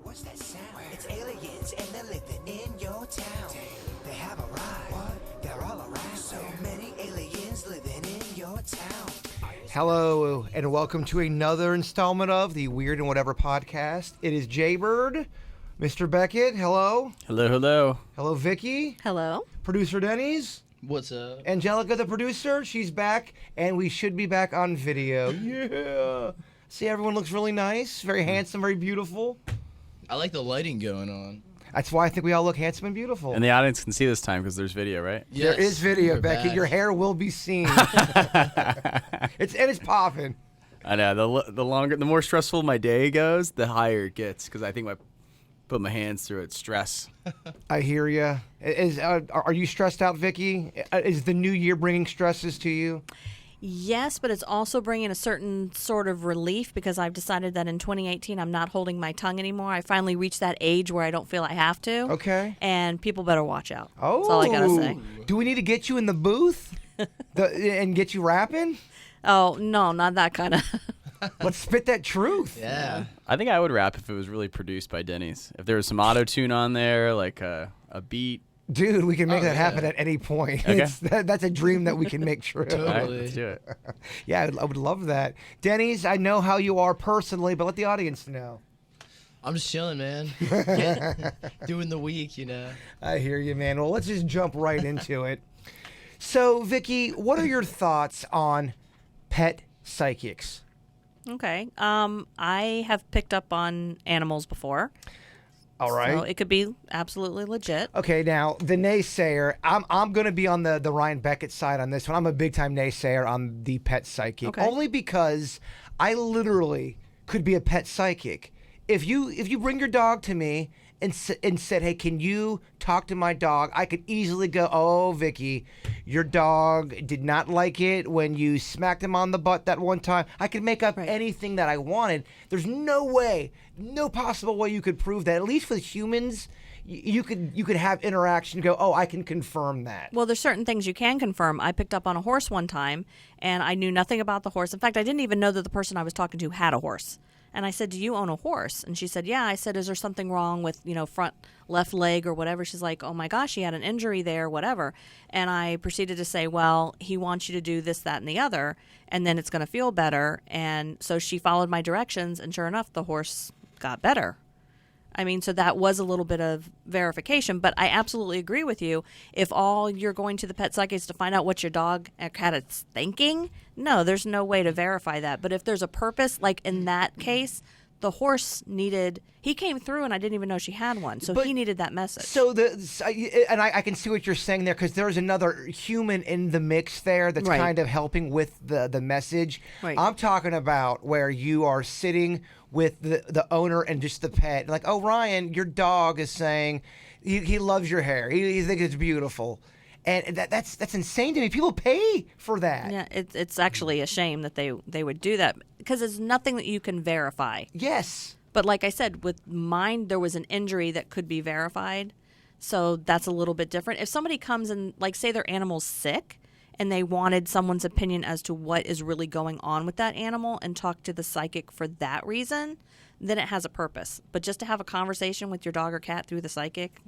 What's that sound? It's aliens and they're living in your town. They have arrived. What? They're all around. So many aliens living in your town. Hello, and welcome to another installment of the Weird and Whatever podcast. It is Jaybird, Mr. Beckett, hello. Hello, hello. Hello, Vicky. Hello. Producer Denny's. What's up? Angelica, the producer, she's back, and we should be back on video. Yeah. See, everyone looks really nice, very handsome, very beautiful. I like the lighting going on. That's why I think we all look handsome and beautiful. And the audience can see this time because there's video, right? Yes, there is video, we're Becky. back. Your hair will be seen. it's popping. I know. The more stressful my day goes, the higher it gets because I think I put my hands through it. Stress. I hear you. Are you stressed out, Vicky? Is the new year bringing stresses to you? Yes, but it's also bringing a certain sort of relief because I've decided that in 2018 I'm not holding my tongue anymore. I finally reached that age where I don't feel I have to. Okay. And people better watch out. Oh. That's all I gotta say. Do we need to get you in the booth and get you rapping? Oh, no, not that kind of. Let's spit that truth. Yeah. I think I would rap if it was really produced by Denny's. If there was some auto-tune on there, like a beat. Dude, we can make that happen yeah. at any point. Okay. That's a dream that we can make true. Totally. All right, let's do it. Yeah, I would love that. Denny's, I know how you are personally, but let the audience know. I'm just chilling, man. Doing the week, you know. I hear you, man. Well, let's just jump right into it. So, Vicky, what are your thoughts on pet psychics? Okay. I have picked up on animals before. All right. So it could be absolutely legit. Okay, now the naysayer, I'm going to be on the Ryan Beckett side on this one. I'm a big time naysayer on the pet psychic, Okay. only because I literally could be a pet psychic. If you bring your dog to me and said, "Hey, can you talk to my dog?" I could easily go, "Oh, Vicky, your dog did not like it when you smacked him on the butt that one time." I could make up Right. anything that I wanted. There's no way, no possible way you could prove that. At least with humans, you could have interaction. Go, "Oh, I can confirm that." Well, there's certain things you can confirm. I picked up on a horse one time, and I knew nothing about the horse. In fact, I didn't even know that the person I was talking to had a horse. And I said, "Do you own a horse?" And she said, "Yeah." I said, "Is there something wrong with, front left leg or whatever?" She's like, "Oh my gosh, he had an injury there, whatever." And I proceeded to say, "Well, he wants you to do this, that, and the other, and then it's going to feel better." And so she followed my directions, and sure enough, the horse got better. I mean, so that was a little bit of verification, but I absolutely agree with you. If all you're going to the pet psychic is to find out what your dog or cat is thinking, no, there's no way to verify that. But if there's a purpose, like in that case, the horse he came through and I didn't even know she had one, so But- he needed that message. So I can see what you're saying there because there's another human in the mix there that's Right. kind of helping with the message. Right. I'm talking about where you are sitting with the owner and just the pet. Like, "Oh, Ryan, your dog is saying he loves your hair. He thinks it's beautiful." And that's insane to me. People pay for that. Yeah, it's actually a shame that they would do that because it's nothing that you can verify. Yes. But like I said, with mine, there was an injury that could be verified. So that's a little bit different. If somebody comes and, like, say their animal's sick and they wanted someone's opinion as to what is really going on with that animal and talk to the psychic for that reason, then it has a purpose. But just to have a conversation with your dog or cat through the psychic,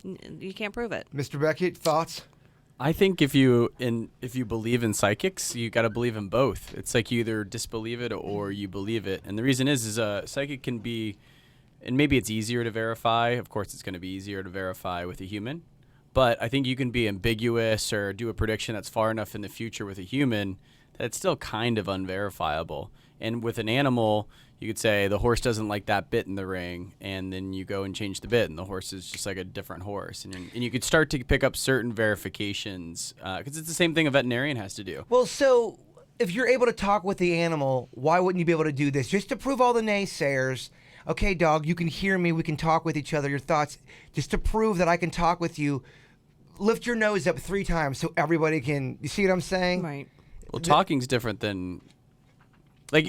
you can't prove it. Mr. Beckett, thoughts? I think if you believe in psychics, you got to believe in both. It's like you either disbelieve it or you believe it. And the reason is a psychic can be, and maybe it's easier to verify. Of course, it's going to be easier to verify with a human. But I think you can be ambiguous or do a prediction that's far enough in the future with a human that it's still kind of unverifiable. And with an animal, you could say the horse doesn't like that bit in the ring, and then you go and change the bit, and the horse is just like a different horse. And you could start to pick up certain verifications because it's the same thing a veterinarian has to do. Well, so if you're able to talk with the animal, why wouldn't you be able to do this? Just to prove all the naysayers, "Okay, dog, you can hear me. We can talk with each other. Your thoughts." Just to prove that I can talk with you, lift your nose up 3 times so everybody can. You see what I'm saying? Right. Well, talking's different than Like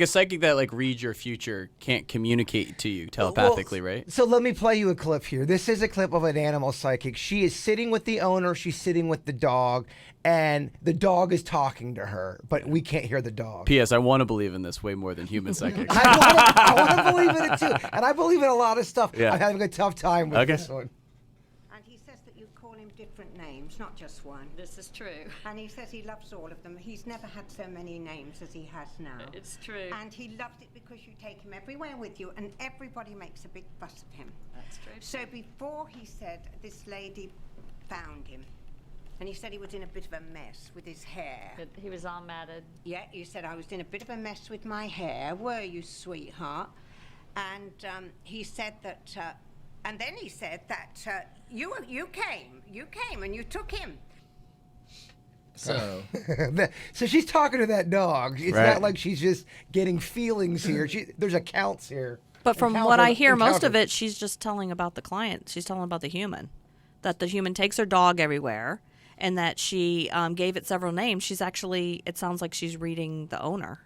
a psychic that like reads your future can't communicate to you telepathically, right? So let me play you a clip here. This is a clip of an animal psychic. She is sitting with the owner. She's sitting with the dog, and the dog is talking to her, but we can't hear the dog. P.S. I want to believe in this way more than human psychics. I want to believe in it too, and I believe in a lot of stuff. Yeah. I'm having a tough time with Okay. this one. And he says that you call him different names, not just one. This is true. And he says he loves all of them. He's never had so many names as he has now. It's true. And he loves it because you take him everywhere with you, and everybody makes a big fuss of him. That's true. So before he said this lady found him, and he said he was in a bit of a mess with his hair. But he was all matted. Yeah, he said, I was in a bit of a mess with my hair. Were you, sweetheart? And he said that, and then he said that you came and you took him. So, So she's talking to that dog. It's Right. not like she's just getting feelings here. There's accounts here. But from Encounter- what I hear, most of encounter. it, she's just telling about the client. She's telling about the human, that the human takes her dog everywhere, and that she gave it several names. She's actually, it sounds like she's reading the owner.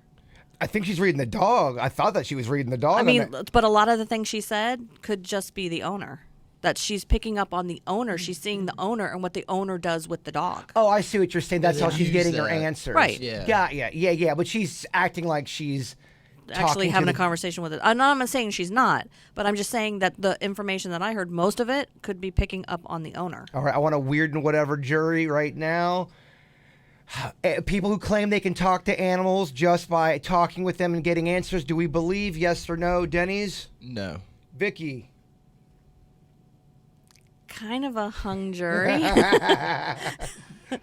I think she's reading the dog. I thought that she was reading the dog. I on mean, that. but a lot of the things she said could just be the owner. That she's picking up on the owner. She's seeing the owner and what the owner does with the dog. Oh, I see what you're saying. That's they how she's use getting her that. answers. Right. Yeah. Yeah. But she's acting like she's Actually talking to having a the- conversation with it. I'm not saying she's not, but I'm just saying that the information that I heard, most of it could be picking up on the owner. All right, I want a weird and whatever jury right now. People who claim they can talk to animals just by talking with them and getting answers. Do we believe yes or no, Denny's? no. Vicky? Kind of a hung jury.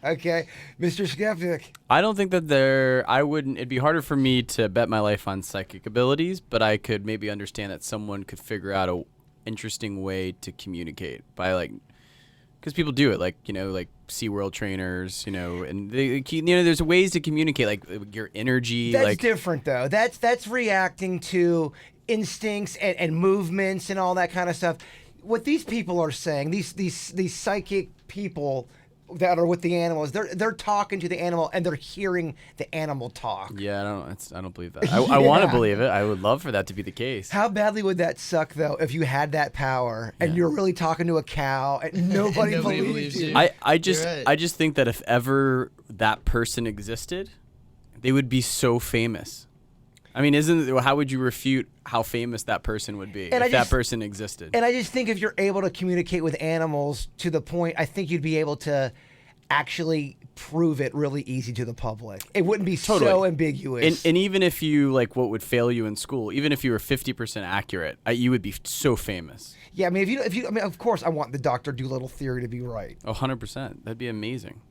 Okay, Mr. Skeptic. I don't think that it'd be harder for me to bet my life on psychic abilities, but I could maybe understand that someone could figure out a interesting way to communicate by because people do it, like SeaWorld trainers, and there's ways to communicate, like your energy. That's different though. That's reacting to instincts and movements and all that kind of stuff. What these people are saying, these psychic people that are with the animals, they're talking to the animal and they're hearing the animal talk. Yeah, I don't believe that. I want to believe it. I would love for that to be the case. How badly would that suck though if you had that power and you're really talking to a cow and nobody, Nobody believes believes you? you. I just You're right. I just think that if ever that person existed, they would be so famous. I mean, how would you refute how famous that person would be And if that person existed? And I just think if you're able to communicate with animals to the point, I think you'd be able to actually prove it really easy to the public. It wouldn't be so Totally. ambiguous. And even if you what would fail you in school, even if you were 50% accurate, you would be so famous. yeah, I mean, I mean, of course, I want the Dr. Dolittle theory to be right. 100%. That'd be amazing.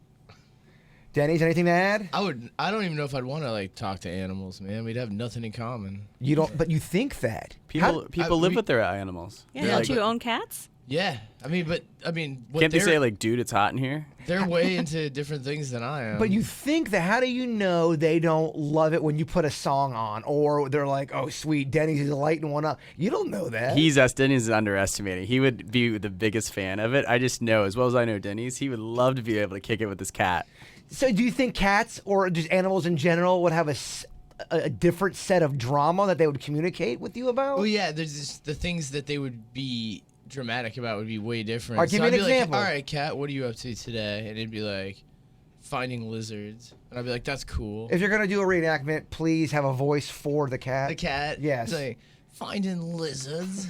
Denny's, anything to add? I don't even know if I'd want to talk to animals, man. We'd have nothing in common. You don't, but you think that People live we- with their animals. Yeah, They're don't like- you own cats? Yeah, I mean, what Can't they say dude, it's hot in here? they're way into different things than I am. But you think that, how do you know they don't love it when you put a song on? Or they're like, oh, sweet, Denny's is lighting one up. You don't know that. Denny's is underestimating. He would be the biggest fan of it. I just know, as well as I know Denny's, he would love to be able to kick it with his cat. So do you think cats or just animals in general would have a different set of drama that they would communicate with you about? Oh yeah, there's the things that they would be dramatic about would be way different. All right, give me I'd an be example. Like, all right, Kat, what are you up to today? And it'd be like finding lizards, and I'd be like, that's cool. If you're going to do a reenactment, please have a voice for the cat. The cat, Yes. it's like finding lizards.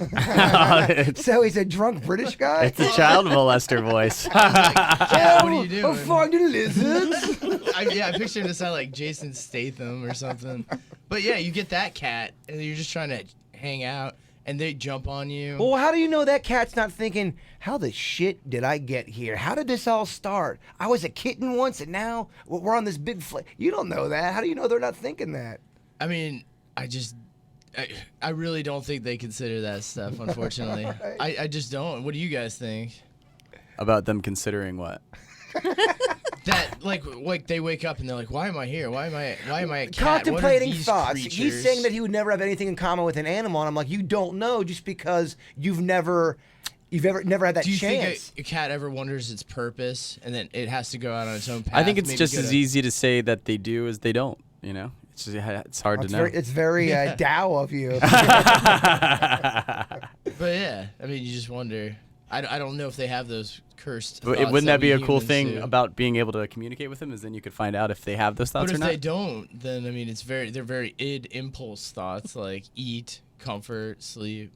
So he's a drunk British guy? It's a child molester voice. Cat, what are you I'm doing? finding lizards. I picture him to sound like Jason Statham or something. But yeah, you get that cat, and you're just trying to hang out, and they jump on you. Well, how do you know that cat's not thinking, how the shit did I get here? How did this all start? I was a kitten once, and now we're on this big You don't know that. How do you know they're not thinking that? I mean, I really don't think they consider that stuff, unfortunately. I just don't. What do you guys think? About them considering what? That like they wake up and they're like, why am I here? Why am I a cat? Contemplating What are these thoughts. He's creatures? saying that he would never have anything in common with an animal, and I'm like, you don't know just because you've never had that Do you chance. think a cat ever wonders its purpose and then it has to go out on its own path? I think it's maybe just go as to- easy to say that they do as they don't. It's hard to know. It's very Tao of you. But yeah, I mean, you just wonder. I don't know if they have those cursed. But thoughts wouldn't that be we a cool humans thing do. about being able to communicate with them? Is then you could find out if they have those thoughts But or if not. they don't, then I mean, they're very impulse thoughts like eat, comfort, sleep,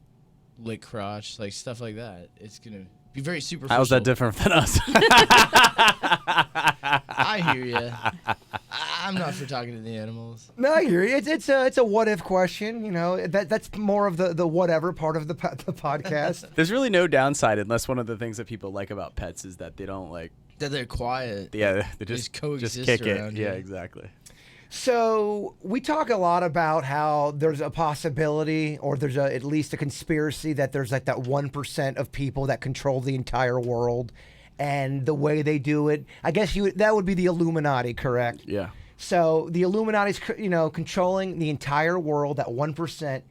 lick crotch, like stuff like that. It's gonna be very superficial. How's that different than us? I hear you. I'm not for talking to the animals. No, I hear you. It's a what if question. You know, that's more of the whatever part of the podcast. There's really no downside unless one of the things that people like about pets is that they don't like. That they're quiet. Yeah, they just coexist kick it. around Yeah, you. exactly. So we talk a lot about how there's a possibility, or there's at least a conspiracy that there's like that 1% of people that control the entire world, and the way they do it. I guess that would be the Illuminati, correct? Yeah. So the Illuminati's, controlling the entire world, that 1%.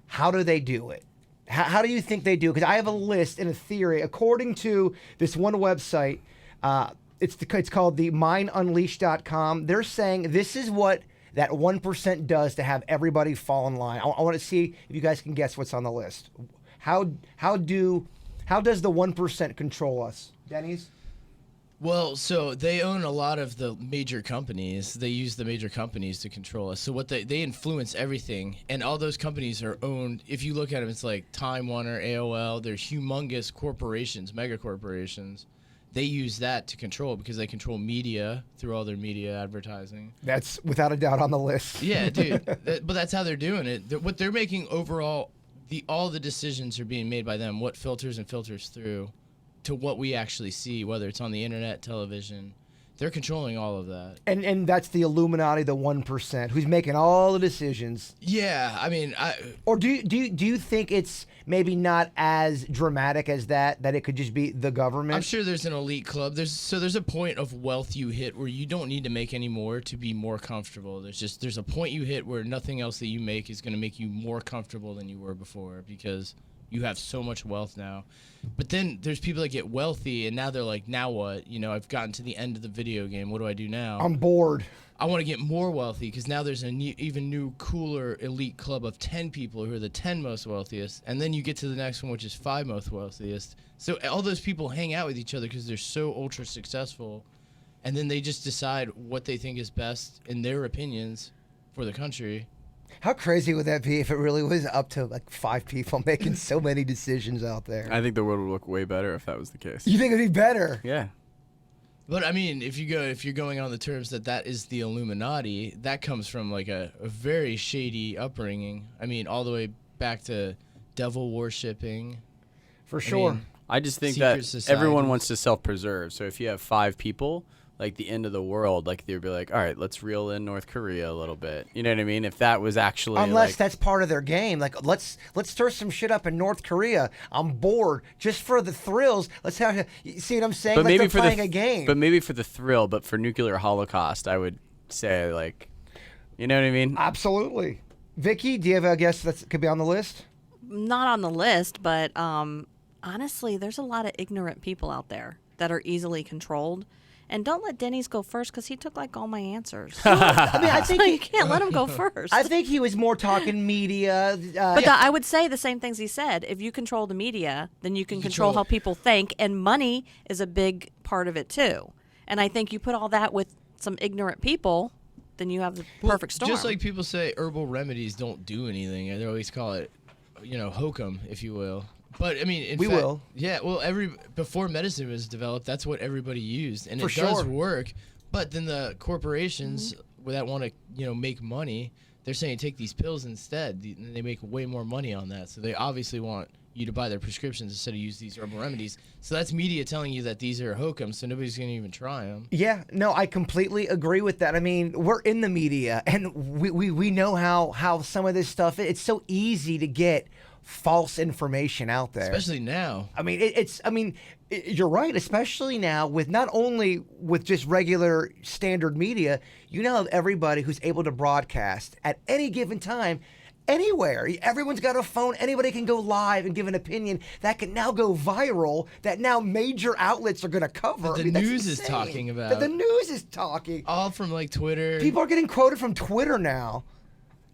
How do they do it? How do you think they do it? Because I have a list and a theory. According to this one website, it's called the mindunleashed.com. They're saying this is what that 1% does to have everybody fall in line. I want to see if you guys can guess what's on the list. How does the 1% control us? Denny's? Well, so they own a lot of the major companies. They use the major companies to control us. So what they influence everything, and all those companies are owned. If you look at them, it's like Time Warner, AOL. They're humongous corporations, mega corporations. They use that to control because they control media through all their media advertising. That's without a doubt on the list. Yeah, dude. But that's how they're doing it. What they're making overall, all the decisions are being made by them. What filters through to what we actually see, whether it's on the internet, television. They're controlling all of that. And that's the Illuminati, the 1%, who's making all the decisions. Yeah, I mean, Or do you think it's maybe not as dramatic as that it could just be the government? I'm sure there's an elite club. There's a point of wealth you hit where you don't need to make any more to be more comfortable. There's a point you hit where nothing else that you make is going to make you more comfortable than you were before because you have so much wealth now. But then there's people that get wealthy and now they're like, now what? You know, I've gotten to the end of the video game. What do I do now? I'm bored. I want to get more wealthy because now there's an even new, cooler elite club of 10 people who are the 10 most wealthiest. And then you get to the next one, which is 5 most wealthiest. So all those people hang out with each other because they're so ultra successful. And then they just decide what they think is best in their opinions for the country. How crazy would that be if it really was up to like 5 people making so many decisions out there? I think the world would look way better if that was the case. You think it'd be better? Yeah. But I mean, if you're going on the terms that is the Illuminati, that comes from like a very shady upbringing. I mean, all the way back to devil worshipping. For sure. mean, I just think Secret that societies. everyone wants to self-preserve. So if you have 5 people, like the end of the world, like they'd be like, all right, let's reel in North Korea a little bit. You know what I mean? If that was actually Unless like, that's part of their game. Like, let's stir some shit up in North Korea. I'm bored. Just for the thrills. Let's have. You see what I'm saying? but like maybe they're for playing the a game. But maybe for the thrill, but for nuclear holocaust, I would say like, you know what I mean? Absolutely. Vicky, do you have a guess that could be on the list? Not on the list, but honestly, there's a lot of ignorant people out there that are easily controlled. And don't let Denny's go first because he took like all my answers. I mean, I think So you can't let him go first. I think he was more talking media. But I would say the same things he said. If you control the media, then you can control how people think, and money is a big part of it too. And I think you put all that with some ignorant people, then you have the perfect storm. Just like people say herbal remedies don't do anything. They always call it, hokum, if you will. But I mean, We will. Yeah, well, before medicine was developed, that's what everybody used, and For it does sure. work. But then the corporations that want to, make money, they're saying take these pills instead. And they make way more money on that. So they obviously want you to buy their prescriptions instead of use these herbal remedies. So that's media telling you that these are hokum, so nobody's going to even try them. Yeah, no, I completely agree with that. I mean, we're in the media, and we know how some of this stuff. It's so easy to get false information out there, Especially now. I mean, you're right, especially now with not only with just regular standard media, you now have everybody who's able to broadcast at any given time. anywhere. Everyone's got a phone. Anybody can go live and give an opinion that can now go viral, that now major outlets are going to cover. That the that's news is insane. talking about. That the news is talking. All from like Twitter. People are getting quoted from Twitter now.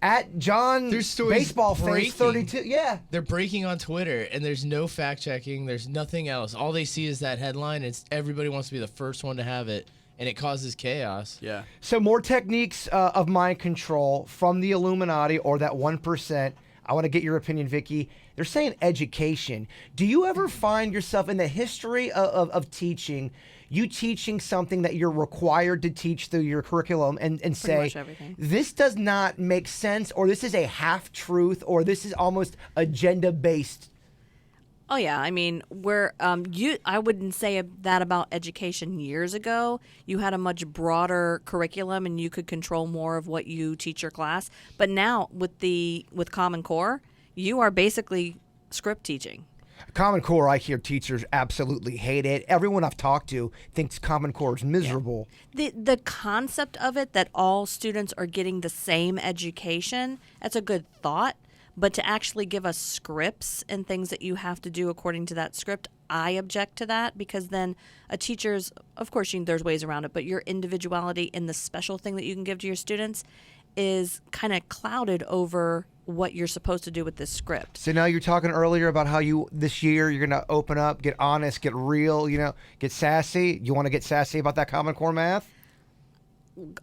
At John There's stories Baseball Face breaking. 32. Yeah. They're breaking on Twitter, and there's no fact checking. There's nothing else. All they see is that headline. It's everybody wants to be the first one to have it, and it causes chaos. Yeah. So more techniques of mind control from the Illuminati or that 1%. I want to get your opinion, Vicky. They're saying education. Do you ever find yourself in the history of teaching, you teaching something that you're required to teach through your curriculum and say, much everything. this does not make sense, or this is a half-truth, or this is almost agenda-based? Oh yeah, I mean, I wouldn't say that about education years ago. You had a much broader curriculum, and you could control more of what you teach your class. But now with Common Core, you are basically script teaching. Common Core, I hear teachers absolutely hate it. Everyone I've talked to thinks Common Core is miserable. The concept of it, that all students are getting the same education, that's a good thought. But to actually give us scripts and things that you have to do according to that script, I object to that, because then a teacher's, of course, there's ways around it, but your individuality in the special thing that you can give to your students is kind of clouded over what you're supposed to do with this script. So now you're talking earlier about how this year you're going to open up, get honest, get real, get sassy. You want to get sassy about that Common Core math?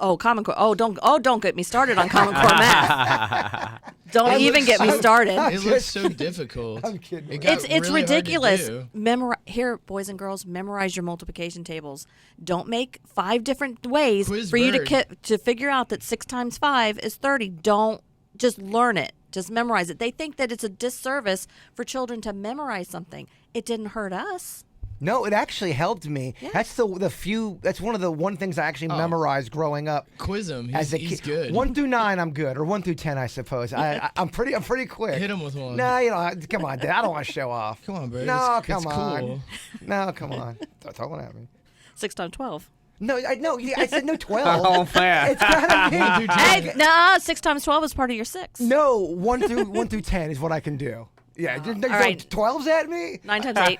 Oh, Common Core. Don't get me started on Common Core math. Don't even get me started. It looks so difficult. I'm kidding. It got It's really hard to ridiculous. do. Here, boys and girls, memorize your multiplication tables. Don't make 5 different ways Quiz for you bird. to figure out that 6 times 5 is 30. Don't just learn it. Just memorize it. They think that it's a disservice for children to memorize something. It didn't hurt us. No, it actually helped me. Yeah. That's that's one of the things I actually memorized growing up. Quiz him. As a He's kid. good. 1 through 9, I'm good, or 1 through 10, I suppose. I'm pretty quick. Hit him with one. No, come on, Dad. I don't want to show off. Come on, bro. No, It's come on. cool. No, come on. Don't throw it at me. 6 times 12. No, I said no 12. Oh, man. It's gotta be. Hey, nah, 6 times 12 is part of your 6. No, 1 through 10 is what I can do. Yeah, you all right. 12s at me. 9 times 8.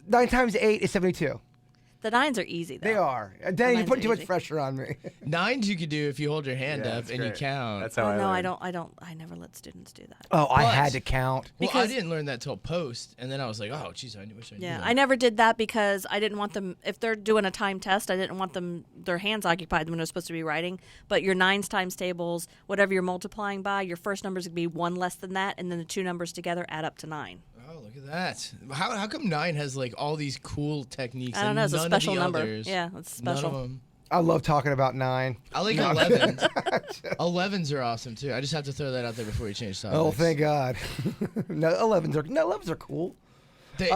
9 times 8 is 72. The 9s are easy, though. They are. Danny, you're mine's putting too much easy. pressure on me. 9s you could do if you hold your hand up that's and great. you count. That's how Oh, I no, learned. I never let students do that. Oh, I But- had to count. Well, I Because- didn't learn that till post, and then I was like, oh, geez, I wish I knew Yeah, that. I never did that because I didn't want them, if they're doing a time test, I didn't want their hands occupied when they're supposed to be writing. But your 9s times tables, whatever you're multiplying by, your first number's going to be 1 less than that, and then the 2 numbers together add up to 9. Oh, look at that. How come 9 has like all these cool techniques? I don't and know, it's a none special of the number. Others? Yeah, it's None special. of them. I love talking about 9. I like 11s. 11s are awesome too. I just have to throw that out there before you change topics. Oh, thank God. No, 11s are cool. They,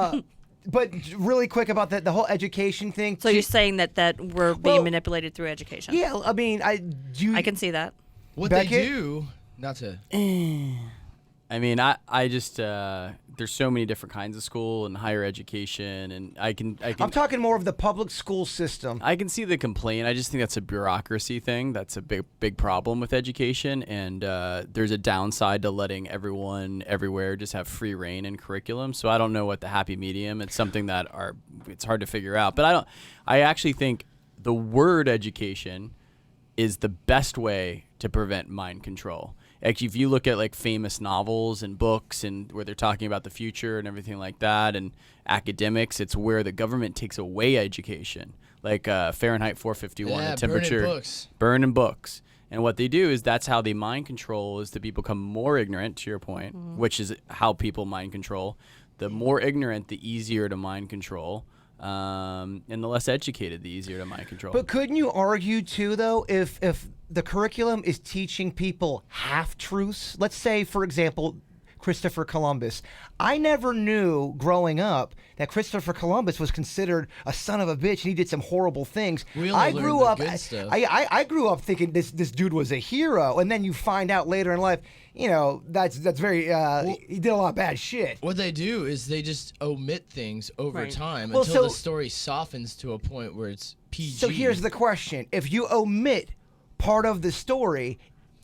But really quick about the whole education thing. So you're saying that we're being Well, manipulated through education? Yeah, I mean, I can see that. what Beckett? they do, not to. I mean, I just there's so many different kinds of school and higher education, and I'm talking more of the public school system. I can see the complaint. I just think that's a bureaucracy thing. That's a big problem with education, and there's a downside to letting everyone everywhere just have free reign in curriculum. So I don't know what the happy medium. It's something that it's hard to figure out. But I actually think the word education is the best way to prevent mind control. Actually, if you look at like famous novels and books and where they're talking about the future and everything like that, and academics, it's where the government takes away education, like Fahrenheit 451, Yeah, the temperature, burning books. And what they do is that's how they mind control, is that people become more ignorant, to your point, which is how people mind control. The more ignorant, the easier to mind control. And the less educated, the easier to mind control. But couldn't you argue too, though, if the curriculum is teaching people half-truths? Let's say, for example, Christopher Columbus. I never knew growing up that Christopher Columbus was considered a son of a bitch and he did some horrible things. We only I learned grew the up. good stuff. I grew up thinking this dude was a hero, and then you find out later in life, that's very. He did a lot of bad shit. What they do is they just omit things over Right. time Well, until so- the story softens to a point where it's PG. So here's the question: if you omit part of the story,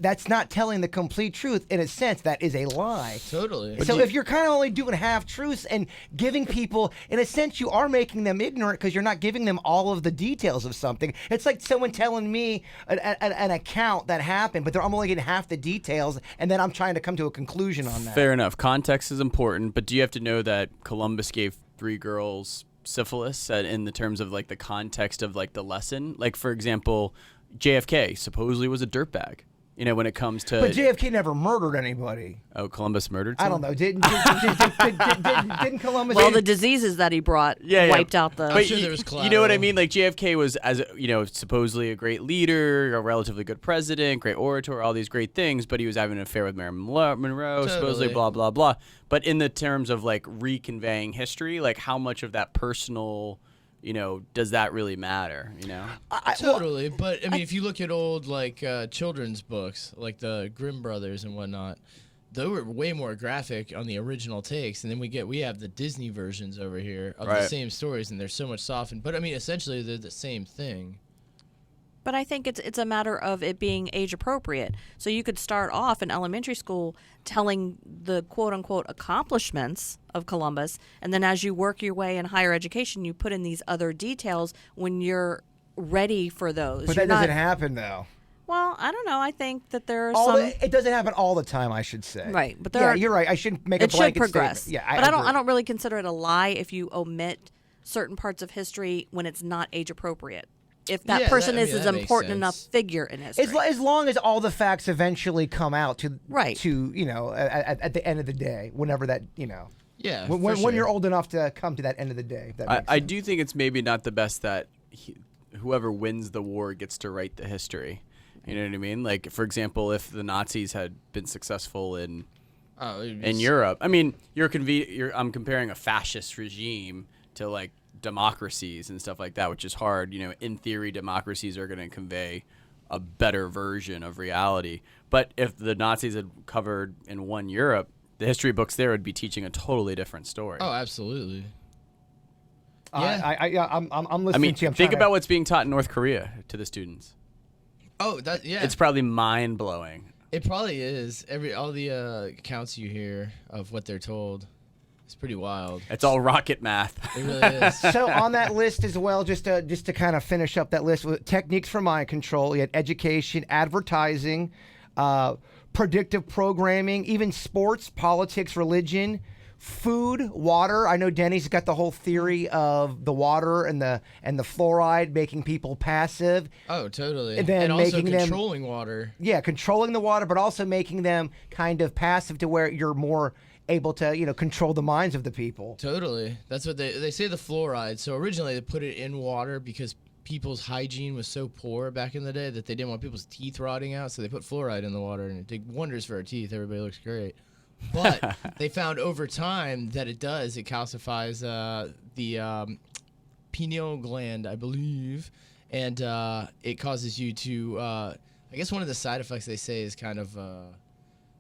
that's not telling the complete truth. In a sense, that is a lie. Totally. So if you're kind of only doing half truths and giving people, in a sense, you are making them ignorant because you're not giving them all of the details of something. It's like someone telling me an account that happened, but I'm only getting half the details, and then I'm trying to come to a conclusion on that. Fair enough. Context is important, but do you have to know that Columbus gave 3 girls syphilis in the terms of like the context of like the lesson? Like, for example, JFK supposedly was a dirtbag. You know, when it comes to... But JFK never murdered anybody. Oh, Columbus murdered I someone? don't know. Didn't Columbus... Well, the diseases that he brought wiped out the... I'm sure there was you know what I collateral. mean? Like, JFK was, supposedly a great leader, a relatively good president, great orator, all these great things, but he was having an affair with Marilyn Monroe, supposedly Totally. blah, blah, blah. But in the terms of, like, reconveying history, like, how much of that personal... does that really matter, Totally, but I mean, if you look at old like children's books, like the Grimm brothers and whatnot, they were way more graphic on the original takes, and then we have the Disney versions over here of the Right. same stories, and they're so much softened. But I mean, essentially, they're the same thing. But I think it's a matter of it being age appropriate. So you could start off in elementary school telling the quote unquote accomplishments of Columbus, and then as you work your way in higher education, you put in these other details when you're ready for those. But You're that doesn't not- happen, though. Well, I don't know. I think that there are some. It doesn't happen all the time, I should say. Right, but there yeah, are- you're right. I shouldn't make a It should blanket progress. statement. Yeah, but I agree. don't really consider it a lie if you omit certain parts of history when it's not age appropriate. If that Yeah, person that- I is mean, an that makes important enough sense. figure in history. As long as all the facts eventually come out to Right. at the end of the day, whenever that Yeah, when for sure. you're old enough to come to that end of the day. if that makes I sense. do think it's maybe not the best that whoever wins the war gets to write the history. You know what I mean? Like, for example, if the Nazis had been successful in Europe, I mean, I'm comparing a fascist regime to like democracies and stuff like that, which is hard. In theory, democracies are going to convey a better version of reality. But if the Nazis had covered and won Europe, the history books there would be teaching a totally different story. Oh, absolutely. I'm listening I mean, to you. I'm think trying about to, what's being taught in North Korea to the students. Oh, yeah. It's probably mind blowing. It probably is. All the accounts you hear of what they're told, it's pretty wild. It's all rocket math. It really is. So on that list as well, just to kind of finish up that list, with techniques for mind control, you had education, advertising, predictive programming, even sports, politics, religion, food, water. I know Denny's got the whole theory of the water and the fluoride making people passive. Oh, totally. And then also making them- controlling water. Yeah, controlling the water, but also making them kind of passive to where you're more able to, control the minds of the people. Totally. That's what they say, the fluoride. So originally they put it in water because people's hygiene was so poor back in the day that they didn't want people's teeth rotting out, so they put fluoride in the water, and it did wonders for our teeth. Everybody looks great. But they found over time that it calcifies the pineal gland, I believe, and it causes you to, I guess one of the side effects they say is kind of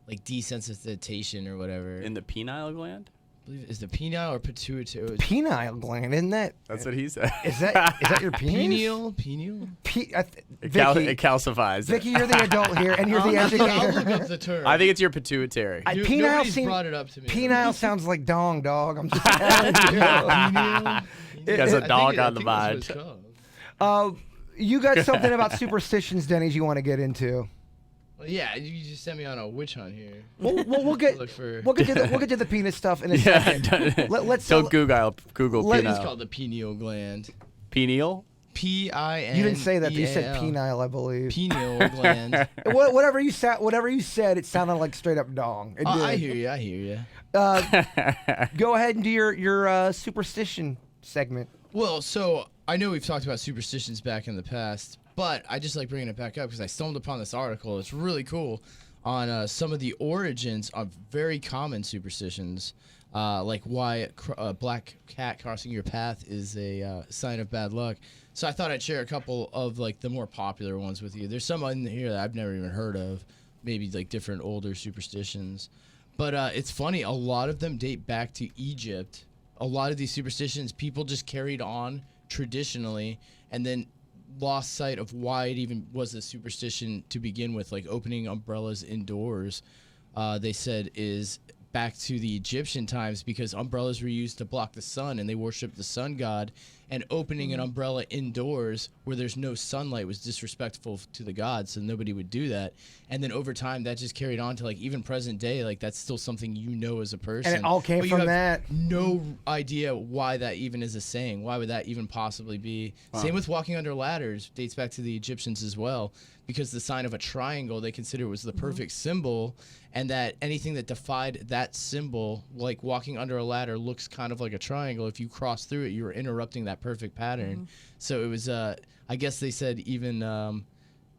like desensitization or whatever. In the penile gland? I believe is the penile or pituitary? Penile gland, isn't that? That's what he said. Is that your penis? Pineal? It calcifies. Vicky, you're the adult here, and you're the I'll look educator. up the term. I think it's your pituitary. Penile Nobody's seem- brought it up to me. Penile sounds like dong, dog. I'm just telling you. He has a I dog think on the that's what mind. it's called. You got something about superstitions, Denny's, you want to get into? Well, yeah, you just sent me on a witch hunt here. We'll get Look for- we'll get to the penis stuff in a Yeah, second. Let's don't Google It's penile. called the pineal gland. Pineal? P-I-N. You didn't say that. You said penile, I believe. Pineal gland. Whatever you said, it sounded like straight up dong. It I did. hear you. I hear you. Go ahead and do your superstition segment. Well, so I know we've talked about superstitions back in the past, but I just like bringing it back up because I stumbled upon this article. It's really cool on some of the origins of very common superstitions, like why a black cat crossing your path is a sign of bad luck. So I thought I'd share a couple of like the more popular ones with you. There's some in here that I've never even heard of, maybe like different older superstitions. But it's funny, a lot of them date back to Egypt. A lot of these superstitions people just carried on traditionally, and then lost sight of why it even was a superstition to begin with, like opening umbrellas indoors. They said is back to the Egyptian times, because umbrellas were used to block the sun and they worshiped the sun god, and opening an umbrella indoors where there's no sunlight was disrespectful to the gods, so nobody would do that. And then over time that just carried on to like even present day, like that's still something as a person. And it all came But you from have that. no idea why that even is a saying. Why would that even possibly be? Same with walking under ladders, dates back to the Egyptians as well, because the sign of a triangle they considered was the perfect symbol, and that anything that defied that symbol, like walking under a ladder, looks kind of like a triangle. If you cross through it, you were interrupting that perfect pattern. So it was, I guess they said even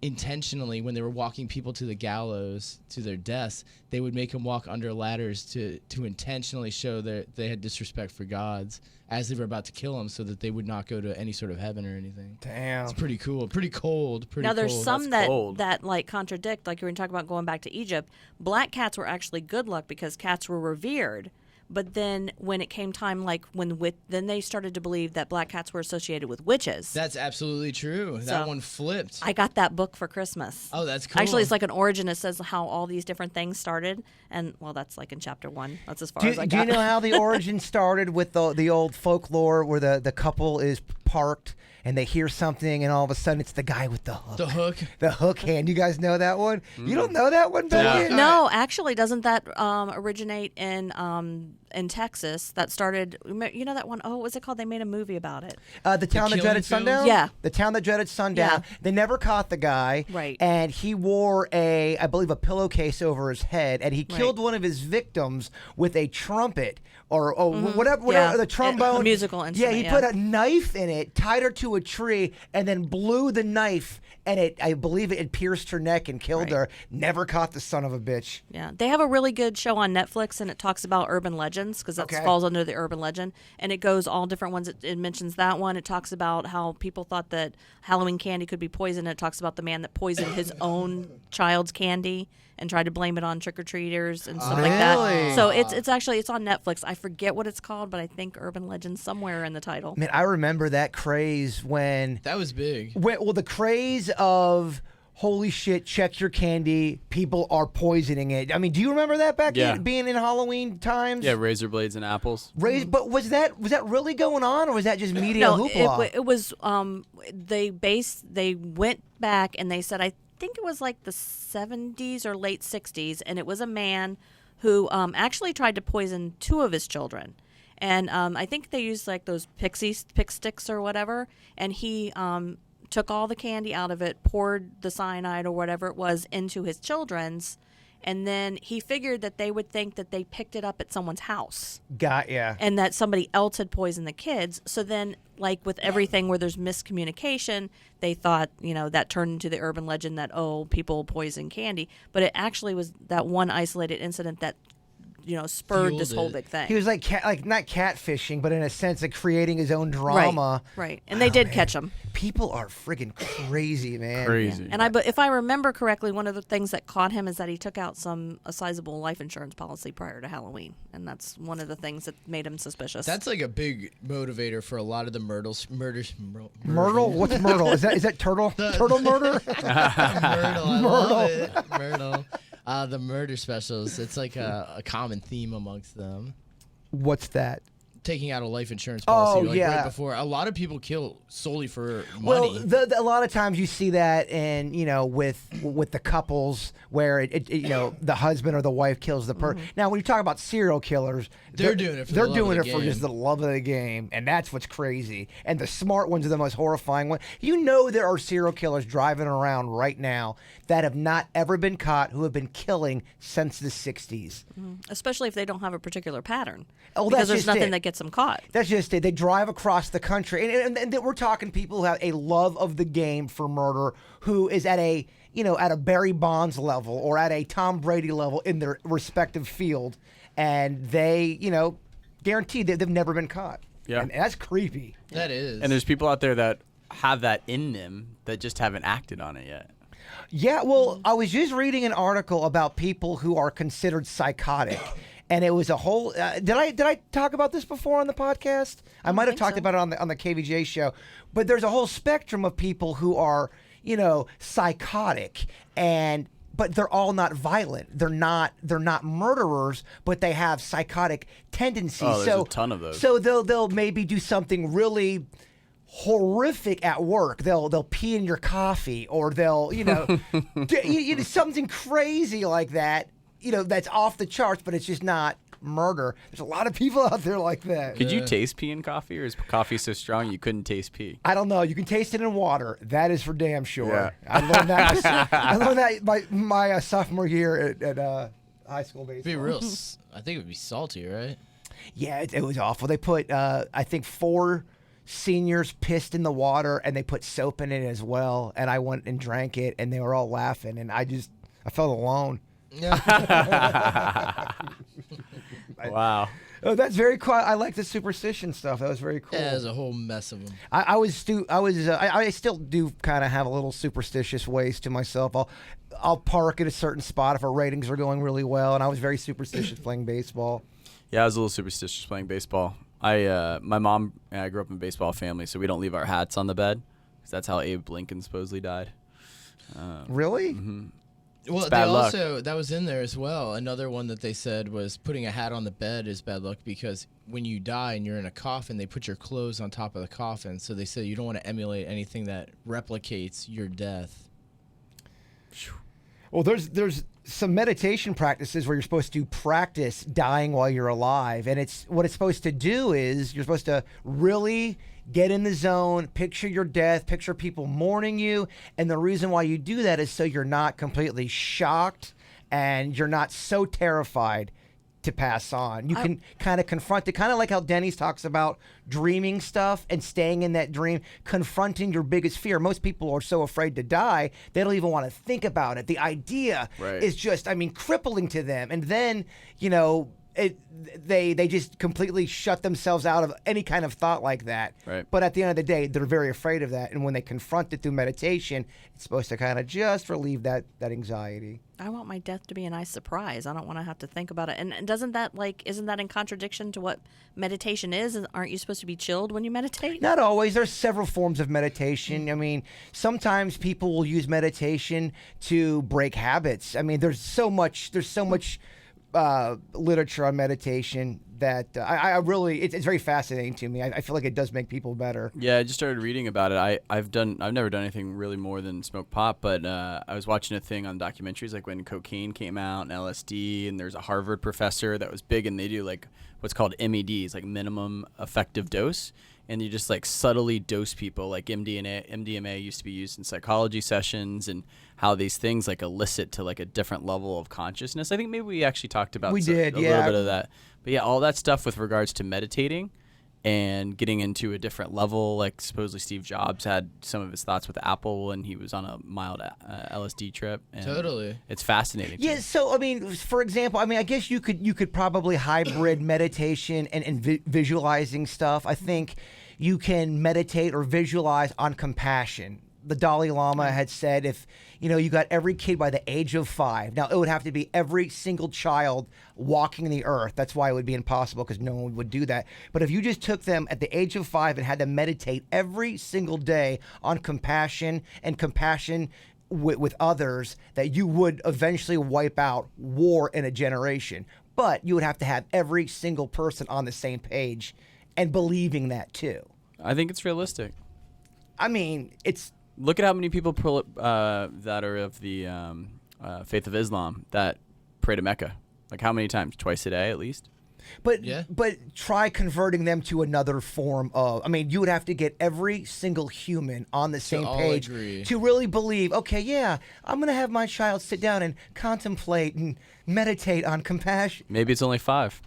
intentionally, when they were walking people to the gallows, to their deaths, they would make them walk under ladders to intentionally show that they had disrespect for gods as they were about to kill them, so that they would not go to any sort of heaven or anything. Damn. It's pretty cool. Pretty cold. Pretty Now there's cold. some That's cold. that like contradict, like you were talking about going back to Egypt. Black cats were actually good luck because cats were revered. But then when it came time, like then they started to believe that black cats were associated with witches. That's absolutely true. So, that one flipped. I got that book for Christmas. Oh, that's cool. Actually, it's like an origin. It says how all these different things started, and well, that's like in chapter 1. That's as far as I Do got. you know how the origin started with the old folklore where the couple is parked and they hear something and all of a sudden it's the guy with the hook. The hook. The hook hand. You guys know that one? You don't know that one, Billy? No, actually, doesn't that originate in Texas? That started, you know that one? Oh, what was it called? They made a movie about it. The Town That Killing Dreaded Fields? Sundown? Yeah. The Town That Dreaded Sundown. Yeah. They never caught the guy. Right. And he wore I believe, a pillowcase over his head, and he killed one of his victims with a trumpet or whatever, Yeah. the trombone. A musical Yeah, instrument, he yeah. put a knife in it, tied her to a tree, and then blew the knife, and I believe it pierced her neck and killed Right. her. Never caught the son of a bitch. Yeah, they have a really good show on Netflix, and it talks about urban legends because that Okay. falls under the urban legend, and it goes all different ones. It mentions that one. It talks about how people thought that Halloween candy could be poison. It talks about the man that poisoned his own child's candy and tried to blame it on trick-or-treaters and stuff like Really? that. So it's actually on Netflix. I forget what it's called, but I think urban legends somewhere in the title. Man, I remember that craze when That was big. well, the craze of holy shit, check your candy, people are poisoning it. I mean, do you remember that back Yeah. being in Halloween times? Yeah, razor blades and apples. But was that really going on, or was that just media No, hoopla? it was. They went back and they said I think it was like the 70s or late 60s, and it was a man who actually tried to poison 2 of his children, and I think they used like those pick sticks or whatever, and he took all the candy out of it, poured the cyanide or whatever it was into his children's. And then he figured that they would think that they picked it up at someone's house Got ya. and that somebody else had poisoned the kids. So then, like with everything where there's miscommunication, they thought, that turned into the urban legend that, oh, people poison candy. But it actually was that one isolated incident that, spurred Fueled this whole it. big thing. He was like not catfishing, but in a sense, like creating his own drama. Right. And they did catch him. People are friggin' crazy, man. Crazy. And if I remember correctly, one of the things that caught him is that he took out a sizable life insurance policy prior to Halloween, and that's one of the things that made him suspicious. That's like a big motivator for a lot of the murders. Myrtle? What's Myrtle? Is that turtle? Turtle murder? Myrtle, I love it. Myrtle. The murder specials. It's like a common theme amongst them. What's that? Taking out a life insurance policy yeah. right before. A lot of people kill solely for Well, money. a lot of times you see that, and with the couples where the husband or the wife kills the person. Now, when you talk about serial killers, They're doing it for the they're love doing of it the for just game. the love of the game, and that's what's crazy. And the smart ones are the most horrifying ones. There are serial killers driving around right now that have not ever been caught, who have been killing since the '60s. especially if they don't have a particular pattern. Oh, because that's there's just nothing it. that gets them caught. That's just it. They drive across the country, and we're talking people who have a love of the game for murder, who is at a Barry Bonds level or at a Tom Brady level in their respective field, and they guaranteed that they've never been caught. Yeah. And that's creepy. That is. And there's people out there that have that in them that just haven't acted on it yet. Yeah, well, I was just reading an article about people who are considered psychotic, And it was a whole. Did I talk about this before on the podcast? I might have think talked so. about it on the KVJ show. But there's a whole spectrum of people who are, psychotic, but they're all not violent. They're not murderers, but they have psychotic tendencies. Oh, there's a ton of those. So they'll maybe do something really horrific at work. They'll pee in your coffee, or they'll something crazy like that. That's off the charts, but it's just not murder. There's a lot of people out there like that. Could you taste pee in coffee, or is coffee so strong you couldn't taste pee? I don't know. You can taste it in water. That is for damn sure. Yeah. I learned that. I learned that my sophomore year at high school baseball. It'd be real. I think it would be salty, right? Yeah, it was awful. They put I think 4 seniors pissed in the water, and they put soap in it as well. And I went and drank it, and they were all laughing, and I felt alone. Wow. Oh, that's very cool. I like the superstition stuff. That was very cool. Yeah, there's a whole mess of them. I still do kind of have a little superstitious ways to myself. I'll park at a certain spot if our ratings are going really well, and I was very superstitious playing baseball. Yeah, I was a little superstitious playing baseball. My mom and I grew up in a baseball family, so we don't leave our hats on the bed, because that's how Abe Lincoln supposedly died. Really? Mm-hmm. Well, they bad luck. also, that was in there as well. Another one that they said was putting a hat on the bed is bad luck, because when you die and you're in a coffin, they put your clothes on top of the coffin. So they said you don't want to emulate anything that replicates your death. Well, there's some meditation practices where you're supposed to practice dying while you're alive, and what it's supposed to do is you're supposed to really get in the zone, picture your death, picture people mourning you, and the reason why you do that is so you're not completely shocked and you're not so terrified to pass on. You can kind of confront it, kind of like how Denny's talks about dreaming stuff and staying in that dream, confronting your biggest fear. Most people are so afraid to die, they don't even want to think about it. The idea is just, crippling to them. And then, they just completely shut themselves out of any kind of thought like that. Right. But at the end of the day, they're very afraid of that. And when they confront it through meditation, it's supposed to kind of just relieve that anxiety. I want my death to be a nice surprise. I don't want to have to think about it. And isn't that in contradiction to what meditation is? Aren't you supposed to be chilled when you meditate? Not always. There's several forms of meditation. Sometimes people will use meditation to break habits. There's so much literature on meditation that I really, it's very fascinating to me. I feel like it does make people better. Yeah, I just started reading about it. I've never done anything really more than smoke pot, but I was watching a thing on documentaries like when cocaine came out and LSD, and there's a Harvard professor that was big, and they do like what's called MEDs, like minimum effective dose, and you just like subtly dose people. Like MDMA used to be used in psychology sessions, and how these things like elicit to like a different level of consciousness. I think maybe we actually talked about a little bit of that. But yeah, all that stuff with regards to meditating and getting into a different level. Like supposedly Steve Jobs had some of his thoughts with Apple when he was on a mild LSD trip. And Totally. It's fascinating. Yeah, so for example, I guess you could probably hybrid meditation and visualizing stuff. I think you can meditate or visualize on compassion. The Dalai Lama had said if you got every kid by the age of 5. Now, it would have to be every single child walking the earth. That's why it would be impossible, because no one would do that. But if you just took them at the age of 5 and had them meditate every single day on compassion and compassion with others, that you would eventually wipe out war in a generation. But you would have to have every single person on the same page and believing that too. I think it's realistic. It's... Look at how many people that are of the faith of Islam that pray to Mecca. Like how many times? Twice a day at least? But Yeah. but try converting them to another form of... you would have to get every single human on the same all page agree. to really believe, okay, yeah, I'm going to have my child sit down and contemplate and meditate on compassion. Maybe it's only 5.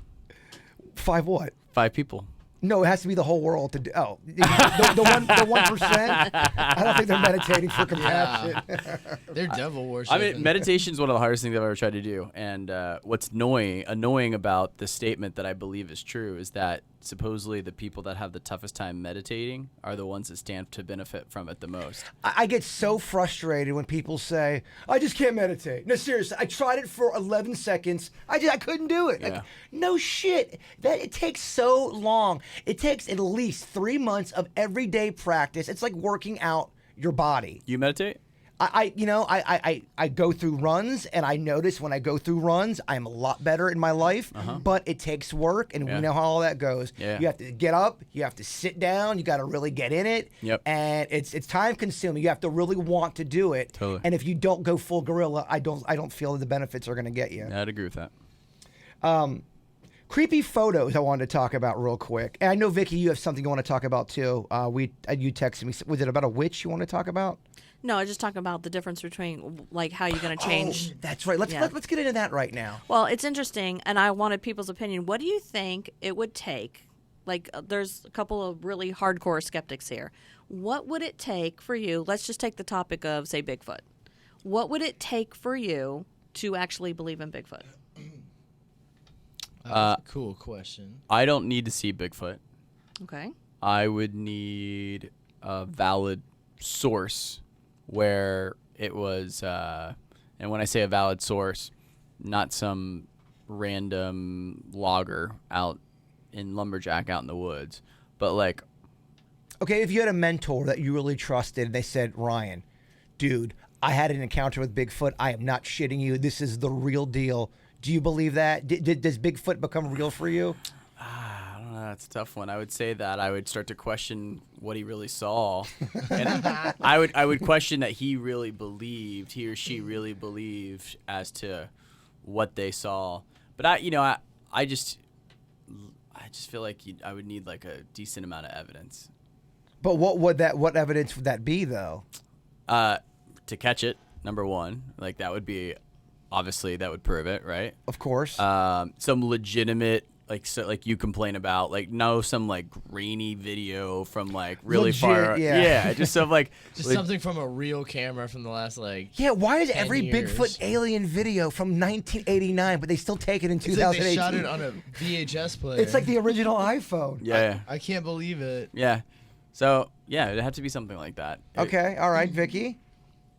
5 what? 5 people. No, it has to be the whole world to do. Oh, the 1%. I don't think they're meditating for compassion. They're devil I worship. mean, meditation is one of the hardest things I've ever tried to do. And what's annoying about the statement that I believe is true is that supposedly the people that have the toughest time meditating are the ones that stand to benefit from it the most. I get so frustrated when people say, "I just can't meditate." No, seriously, I tried it for 11 seconds. I couldn't do it. Yeah. Like, no shit. That it takes so long. It takes at least 3 months of everyday practice. It's like working out your body. You meditate? I go through runs, and I notice when I go through runs, I'm a lot better in my life. But it takes work, and we know how all that goes. Yeah. You have to get up, you have to sit down, you got to really get in it. Yep. And it's time consuming. You have to really want to do it. Totally. And if you don't go full gorilla, I don't feel that the benefits are going to get you. I'd agree with that. Creepy photos I wanted to talk about real quick. And I know, Vicky, you have something you want to talk about too. You texted me. Was it about a witch you want to talk about? No, I just talking about the difference between like how you're going to change. Oh, that's right. Let's get into that right now. Well, it's interesting, and I wanted people's opinion. What do you think it would take? Like, there's a couple of really hardcore skeptics here. What would it take for you? Let's just take the topic of, say, Bigfoot. What would it take for you to actually believe in Bigfoot? That's a cool question. I don't need to see Bigfoot. Okay. I would need a valid source where it was, and when I say a valid source, not some random logger out in lumberjack out in the woods, but like, okay, if you had a mentor that you really trusted, and they said, "Ryan, dude, I had an encounter with Bigfoot. I am not shitting you. This is the real deal." Do you believe that? Does Bigfoot become real for you? I don't know. That's a tough one. I would say that I would start to question what he really saw, and I would question that he or she really believed as to what they saw. But I just feel like I would need like a decent amount of evidence. But what evidence would that be though? To catch it, number one, like that would be. Obviously, that would prove it, right? Of course. Some legitimate, like you complain about, like some like grainy video from like really Legit, far. yeah. Just some like something from a real camera from the last Yeah, why is 10 every years. Bigfoot alien video from 1989, but they still take it in It's like 2018? they shot it on a VHS player. It's like the original iPhone. Yeah. I can't believe it. Yeah. So yeah, it'd have to be something like that. Okay, all right, Vicky.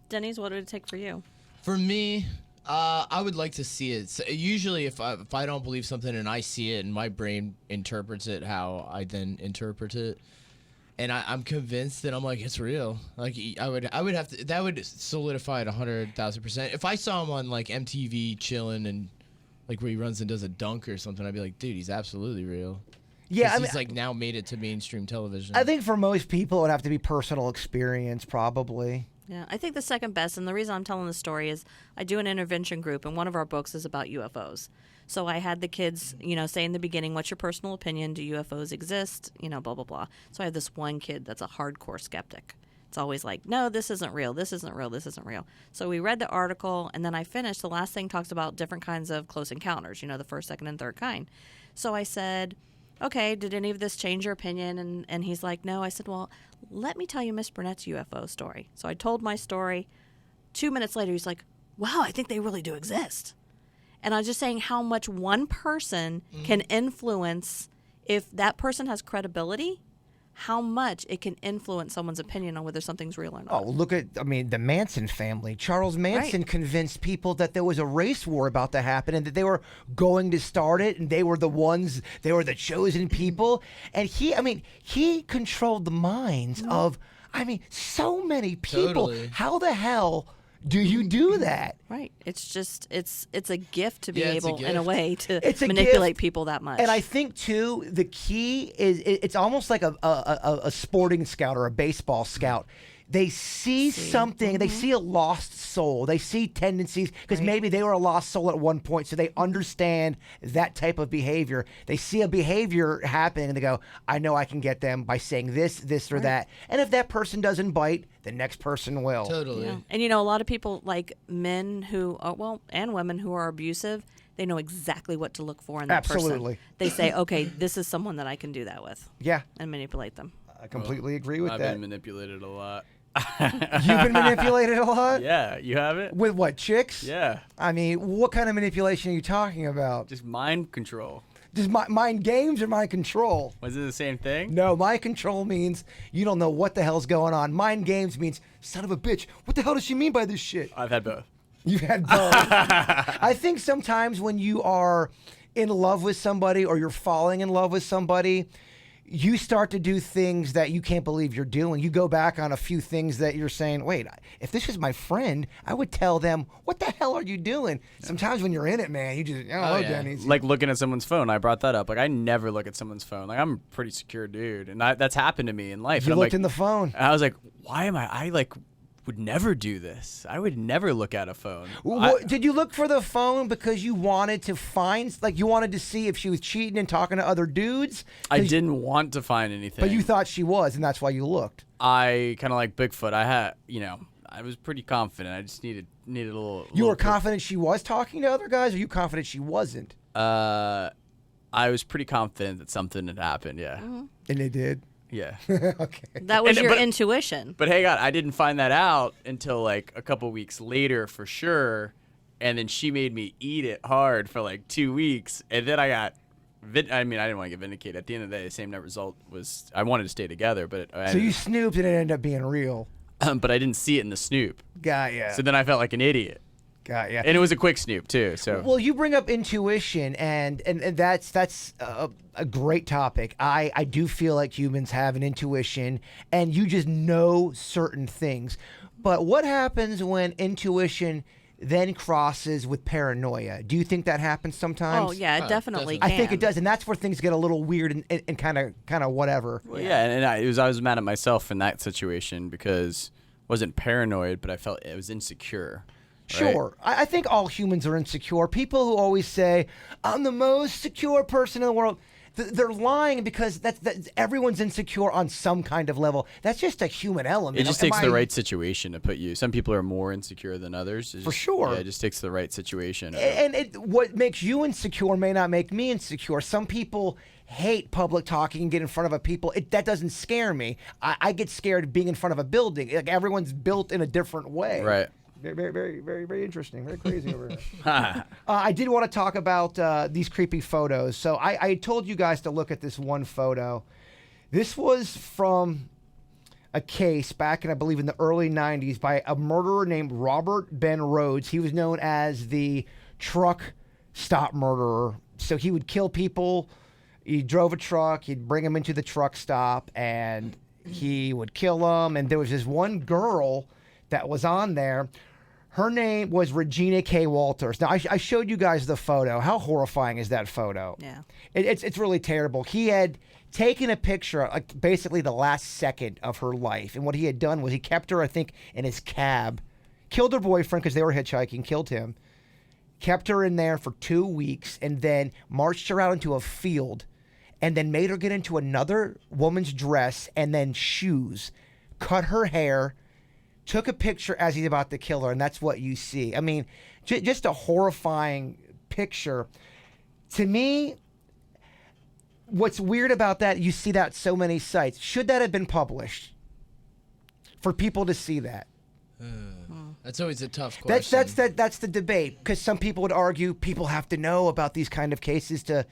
Denny's, what would it take for you? For me, I would like to see it. So usually, if I don't believe something and I see it and my brain interprets it how I then interpret it, and I'm convinced that I'm like it's real. Like I would have to. That would solidify it 100,000%. If I saw him on like MTV chilling and like where he runs and does a dunk or something, I'd be like, dude, he's absolutely real. Yeah, he's like now made it to mainstream television. I think for most people, it would have to be personal experience, probably. Yeah, I think the second best, and the reason I'm telling this story is I do an intervention group, and one of our books is about UFOs. So I had the kids, say in the beginning, what's your personal opinion? Do UFOs exist? Blah, blah, blah. So I have this one kid that's a hardcore skeptic. It's always like, no, this isn't real. This isn't real. This isn't real. So we read the article, and then I finished. The last thing talks about different kinds of close encounters, the first, second, and third kind. So I said, okay, did any of this change your opinion? And he's like, no. I said, well, let me tell you Miss Burnett's UFO story. So I told my story. 2 minutes later, he's like, wow, I think they really do exist. And I was just saying how much one person can influence, if that person has credibility, how much it can influence someone's opinion on whether something's real or not. Oh, look at, the Manson family. Charles Manson convinced people that there was a race war about to happen and that they were going to start it, and they were the chosen people. And he controlled the minds of, so many people. Totally. How the hell do you do that? Right. It's just, it's a gift to be Yeah, it's a able, in a gift. way, to It's a manipulate gift. people that much. And I think, too, the key is it's almost like a sporting scout or a baseball scout. they see something, they see a lost soul, they see tendencies, because maybe they were a lost soul at one point, so they understand that type of behavior. They see a behavior happening and they go, I know I can get them by saying this or that. And if that person doesn't bite, the next person will. Totally. Yeah. And a lot of people, like men who are, and women who are abusive, they know exactly what to look for in that Absolutely. person. They say, okay, this is someone that I can do that with. Yeah. And manipulate them. I completely agree with I've that. been manipulated a lot. You've been manipulated a lot? Yeah, you have it? With what, chicks? Yeah. I mean, what kind of manipulation are you talking about? Just mind control. Just mind games or mind control? Was it the same thing? No, mind control means you don't know what the hell's going on. Mind games means, son of a bitch, what the hell does she mean by this shit? I've had both. You've had both. I think sometimes when you are in love with somebody or you're falling in love with somebody, you start to do things that you can't believe you're doing. You go back on a few things that you're saying, wait, if this was my friend, I would tell them, what the hell are you doing? Sometimes when you're in it, man, you just, Denny's. Like looking at someone's phone. I brought that up. Like, I never look at someone's phone. Like, I'm a pretty secure dude. And that's happened to me in life. You And I'm looked like, in the phone. I was like, why am I would never do this. I would never look at a phone. Did you look for the phone because you wanted to find, like you wanted to see if she was cheating and talking to other dudes? I didn't want to find anything. But you thought she was, and that's why you looked. I kind of like Bigfoot. I was pretty confident. I just needed a little. You were little confident she was talking to other guys, or you confident she wasn't? I was pretty confident that something had happened. Yeah. Mm-hmm. And they did. Yeah. Okay. That was your but- intuition. But hang on, I didn't find that out until like a couple weeks later for sure. And then she made me eat it hard for like 2 weeks. And then I got, I didn't want to get vindicated. At the end of the day, the same net result was I wanted to stay together. But So you snooped and it ended up being real. but I didn't see it in the snoop. Got ya. So then I felt like an idiot. Got ya. And it was a quick snoop too. So Well, you bring up intuition, and that's a great topic. I do feel like humans have an intuition, and you just know certain things. But what happens when intuition then crosses with paranoia? Do you think that happens sometimes? Oh, yeah, it definitely I can. think it does, and that's where things get a little weird and kind of whatever. Well, yeah, and I was mad at myself in that situation because I wasn't paranoid, but I felt it was insecure. Right? Sure. I think all humans are insecure. People who always say, I'm the most secure person in the world, they're lying because that's everyone's insecure on some kind of level. That's just a human element. It just takes the right situation to put you. Some people are more insecure than others. For sure. Yeah, it just takes the right situation. And what makes you insecure may not make me insecure. Some people hate public talking and get in front of a people. That doesn't scare me. I get scared of being in front of a building. Like everyone's built in a different way. Right. Very, very, very, very interesting. Very crazy over here. I did want to talk about these creepy photos. So I told you guys to look at this one photo. This was from a case back in, I believe, in the early 90s by a murderer named Robert Ben Rhodes. He was known as the truck stop murderer. So he would kill people. He drove a truck. He'd bring them into the truck stop, and he would kill them. And there was this one girl that was on there. Her name was Regina K. Walters. Now, I showed you guys the photo. How horrifying is that photo? Yeah. It's really terrible. He had taken a picture, like basically the last second of her life. And what he had done was he kept her, I think, in his cab, killed her boyfriend because they were hitchhiking, killed him, kept her in there for 2 weeks, and then marched her out into a field, and then made her get into another woman's dress and then shoes, cut her hair, took a picture as he's about to kill her, and that's what you see. I mean, just a horrifying picture. To me, what's weird about that, you see that at so many sites. Should that have been published for people to see that? That's always a tough question. That's the debate, because some people would argue people have to know about these kind of cases to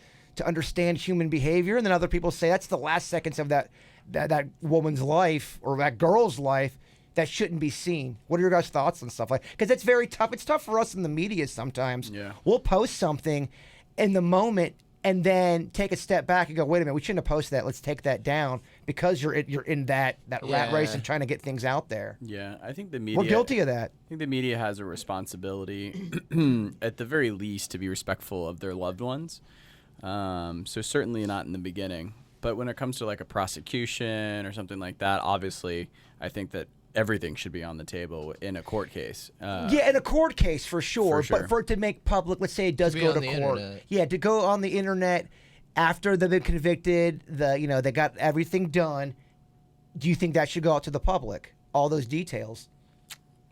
understand human behavior, and then other people say that's the last seconds of that woman's life or that girl's life that shouldn't be seen. What are your guys' thoughts on stuff like? Because it's very tough. It's tough for us in the media sometimes. Yeah. We'll post something in the moment and then take a step back and go, wait a minute, we shouldn't have posted that. Let's take that down, because you're in that rat race and trying to get things out there. Yeah, I think the media. We're guilty of that. I think the media has a responsibility, at the very least, to be respectful of their loved ones. So certainly not in the beginning. But when it comes to like a prosecution or something like that, obviously, I think that everything should be on the table in a court case. Yeah, in a court case for sure. For sure. But for it to make public, let's say it does To be go on to the court. internet. Yeah, to go on the internet after they've been convicted, they got everything done. Do you think that should go out to the public? All those details.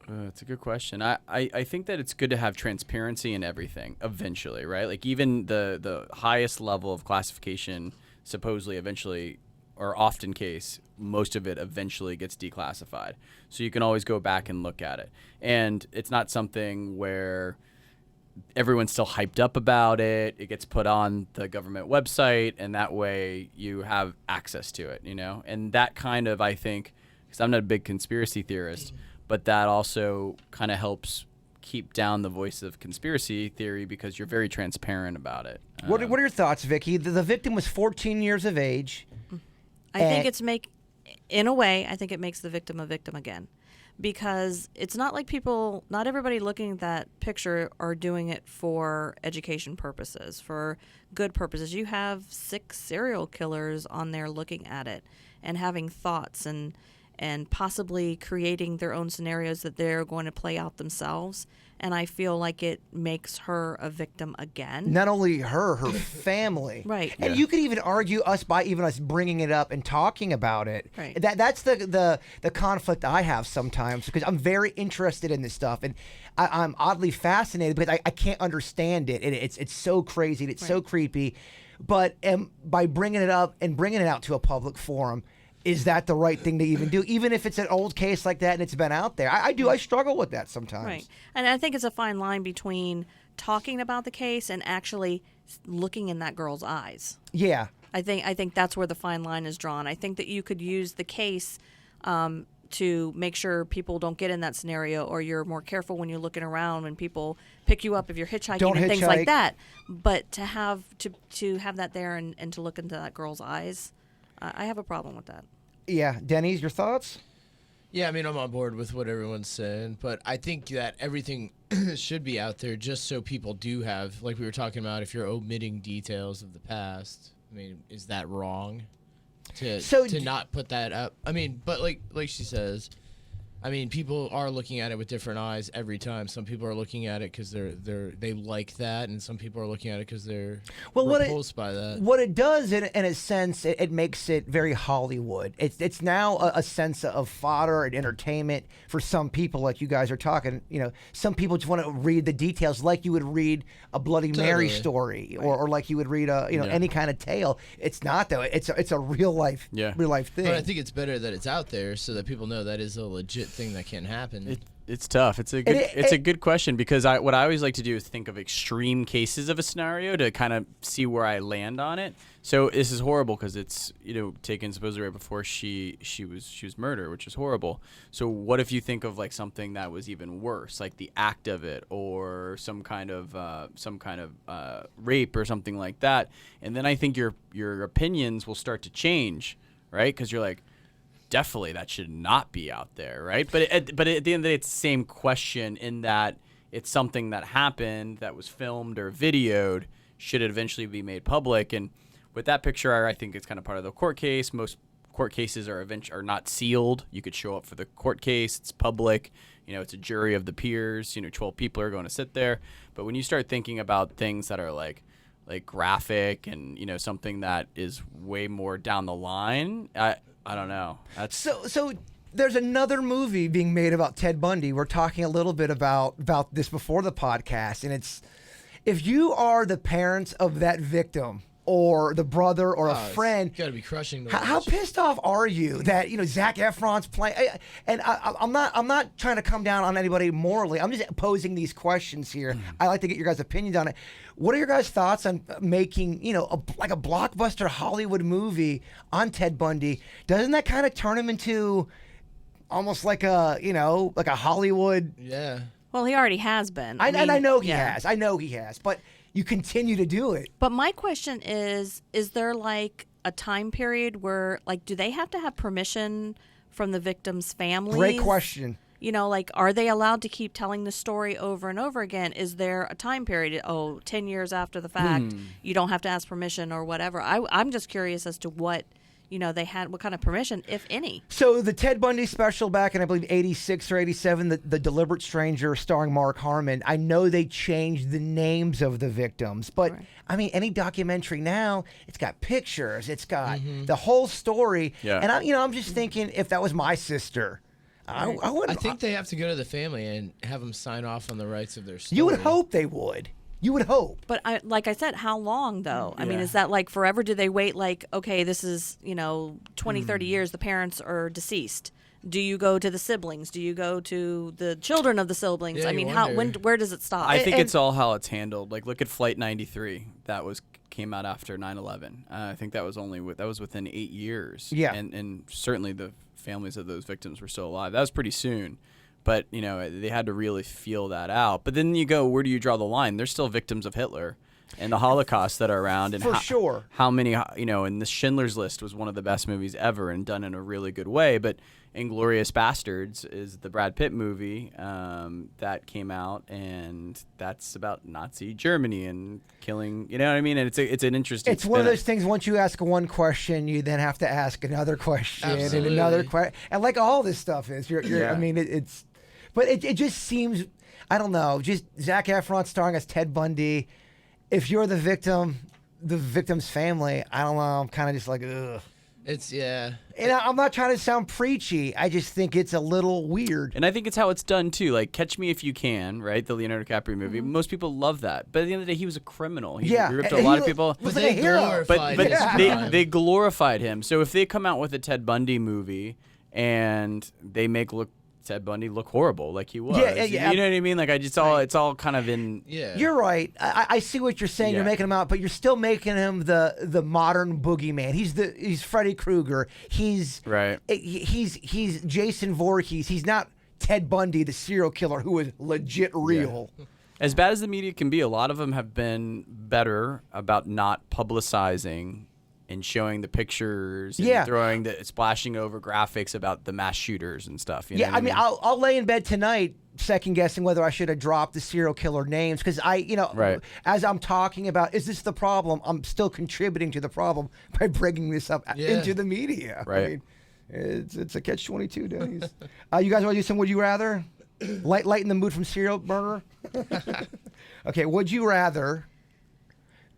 That's a good question. I think that it's good to have transparency in everything eventually, right? Like even the highest level of classification supposedly eventually, or often case, most of it eventually gets declassified. So you can always go back and look at it. And it's not something where everyone's still hyped up about it. It gets put on the government website, and that way you have access to it, And that kind of, I think, because I'm not a big conspiracy theorist, but that also kind of helps keep down the voice of conspiracy theory because you're very transparent about it. What are your thoughts, Vicky? The victim was 14 years of age. I think in a way, I think it makes the victim a victim again. Because it's not like not everybody looking at that picture are doing it for education purposes, for good purposes. You have 6 serial killers on there looking at it and having thoughts and possibly creating their own scenarios that they're going to play out themselves. And I feel like it makes her a victim again. Not only her family. Right. And you could even argue us bringing it up and talking about it. Right. That's the conflict I have sometimes because I'm very interested in this stuff and I'm oddly fascinated because I can't understand it. It's so crazy and it's so creepy. But by bringing it up and bringing it out to a public forum, is that the right thing to even do? Even if it's an old case like that and it's been out there. I struggle with that sometimes. Right. And I think it's a fine line between talking about the case and actually looking in that girl's eyes. Yeah. I think that's where the fine line is drawn. I think that you could use the case to make sure people don't get in that scenario, or you're more careful when you're looking around when people pick you up if you're hitchhiking and things like that. But to have that there and to look into that girl's eyes, I have a problem with that. Yeah. Denny's, your thoughts? Yeah, I mean, I'm on board with what everyone's saying, but I think that everything should be out there just so people do have, like we were talking about, if you're omitting details of the past, I mean, is that wrong to not put that up? I mean, but like she says, I mean, people are looking at it with different eyes every time. Some people are looking at it because they like that, and some people are looking at it because they're repulsed by that. What it does, in a sense, it makes it very Hollywood. It's now a sense of fodder and entertainment for some people, like you guys are talking. Some people just want to read the details, like you would read a Bloody Mary story, or like you would read any kind of tale. It's not though. It's a real life thing. But I think it's better that it's out there so that people know that is a legit thing that can happen. It's tough. It's a good question because what I always like to do is think of extreme cases of a scenario to kind of see where I land on it. So this is horrible because it's taken supposedly right before she was murdered, which is horrible. So what if you think of like something that was even worse, like the act of it, or some kind of rape or something like that, and then I think your opinions will start to change, right? Because you're like, definitely that should not be out there, right? But at the end of the day, it's the same question in that it's something that happened that was filmed or videoed. Should it eventually be made public? And with that picture, I think it's kind of part of the court case. Most court cases are not sealed. You could show up for the court case. It's public. It's a jury of the peers. 12 people are going to sit there. But when you start thinking about things that are like graphic and something that is way more down the line, I don't know. That's so. There's another movie being made about Ted Bundy. We're talking a little bit about this before the podcast, and it's if you are the parents of that victim or the brother or a friend, you gotta be crushing. How pissed off are you that Zac Efron's playing? And I'm not trying to come down on anybody morally. I'm just posing these questions here. I like to get your guys' opinions on it. What are your guys' thoughts on making like a blockbuster Hollywood movie on Ted Bundy? Doesn't that kind of turn him into almost like a like a Hollywood? Yeah. Well, he already has been. I know he has. I know he has. But you continue to do it. But my question is there like a time period where, like, do they have to have permission from the victim's family? Great question. Like, are they allowed to keep telling the story over and over again? Is there a time period, 10 years after the fact, you don't have to ask permission or whatever? I'm just curious as to what, they had, what kind of permission, if any. So the Ted Bundy special back in, I believe, 86 or 87, the Deliberate Stranger starring Mark Harmon, I know they changed the names of the victims. But, Right. I mean, any documentary now, it's got pictures. It's got the whole story. Yeah. And, I'm just thinking, if that was my sister, I wouldn't. I think they have to go to the family and have them sign off on the rights of their story. You would hope they would. You would hope. But like I said, how long though? I mean, Yeah. is that like forever? Do they wait like, okay, this is, 20, 30 years, the parents are deceased. Do you go to the siblings? Do you go to the children of the siblings? Yeah, I you mean, wonder. where does it stop? I think and- it's all how it's handled. Like, look at Flight 93. That came out after 9/11. I think that was within 8 years. Yeah. And certainly the families of those victims were still alive. That was pretty soon. But, they had to really feel that out. But then you go, where do you draw the line? There's still victims of Hitler and the Holocaust that are around. And For sure. How many, and the Schindler's List was one of the best movies ever and done in a really good way. But Inglourious Bastards is the Brad Pitt movie that came out, and that's about Nazi Germany and killing, you know what I mean? And it's an interesting It's one of spin. those things, once you ask one question, you then have to ask another question and Absolutely. another question. And like all this stuff is, I Yeah. mean, it's, but it just seems, I don't know, just Zac Efron starring as Ted Bundy. If you're the victim's family, I don't know, I'm kind of just like, ugh. And I'm not trying to sound preachy. I just think it's a little weird. And I think it's how it's done too. Like Catch Me If You Can, right? The Leonardo DiCaprio movie. Most people love that, but at the end of the day, he was a criminal. He Yeah, ripped and a lot he of people. was But like a they hero. glorified But his crime. they glorified him. So if they come out with a Ted Bundy movie and they make Ted Bundy look horrible like he was, Yeah. you know what I mean? Like it's all kind of in. Yeah. You're right. I see what you're saying. You're Yeah. making him out, but you're still making him the modern boogeyman. He's Freddy Krueger. He's Right. He's Jason Voorhees. He's not Ted Bundy, the serial killer who is legit real. As bad as the media can be, a lot of them have been better about not publicizing and showing the pictures and throwing splashing over graphics about the mass shooters and stuff. You know Yeah, what I mean, I'll lay in bed tonight second guessing whether I should have dropped the serial killer names because Right. as I'm talking about, is this the problem? I'm still contributing to the problem by bringing this up into the media. Right. I mean, it's a catch-22, Denny's. You guys want to do some Would You Rather? Lighten the mood from serial murder? Okay, would you rather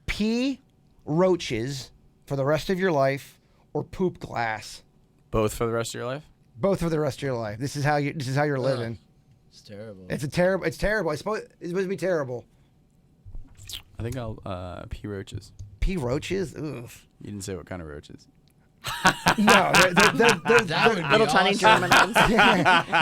pee roaches for the rest of your life or poop glass? Both for the rest of your life? Both for the rest of your life. This is how you're living. It's terrible. It's terrible. It's supposed to be terrible. I think I'll pee roaches. Pee roaches? Ugh. You didn't say what kind of roaches. No, they're That would be Little tiny awesome. German ones.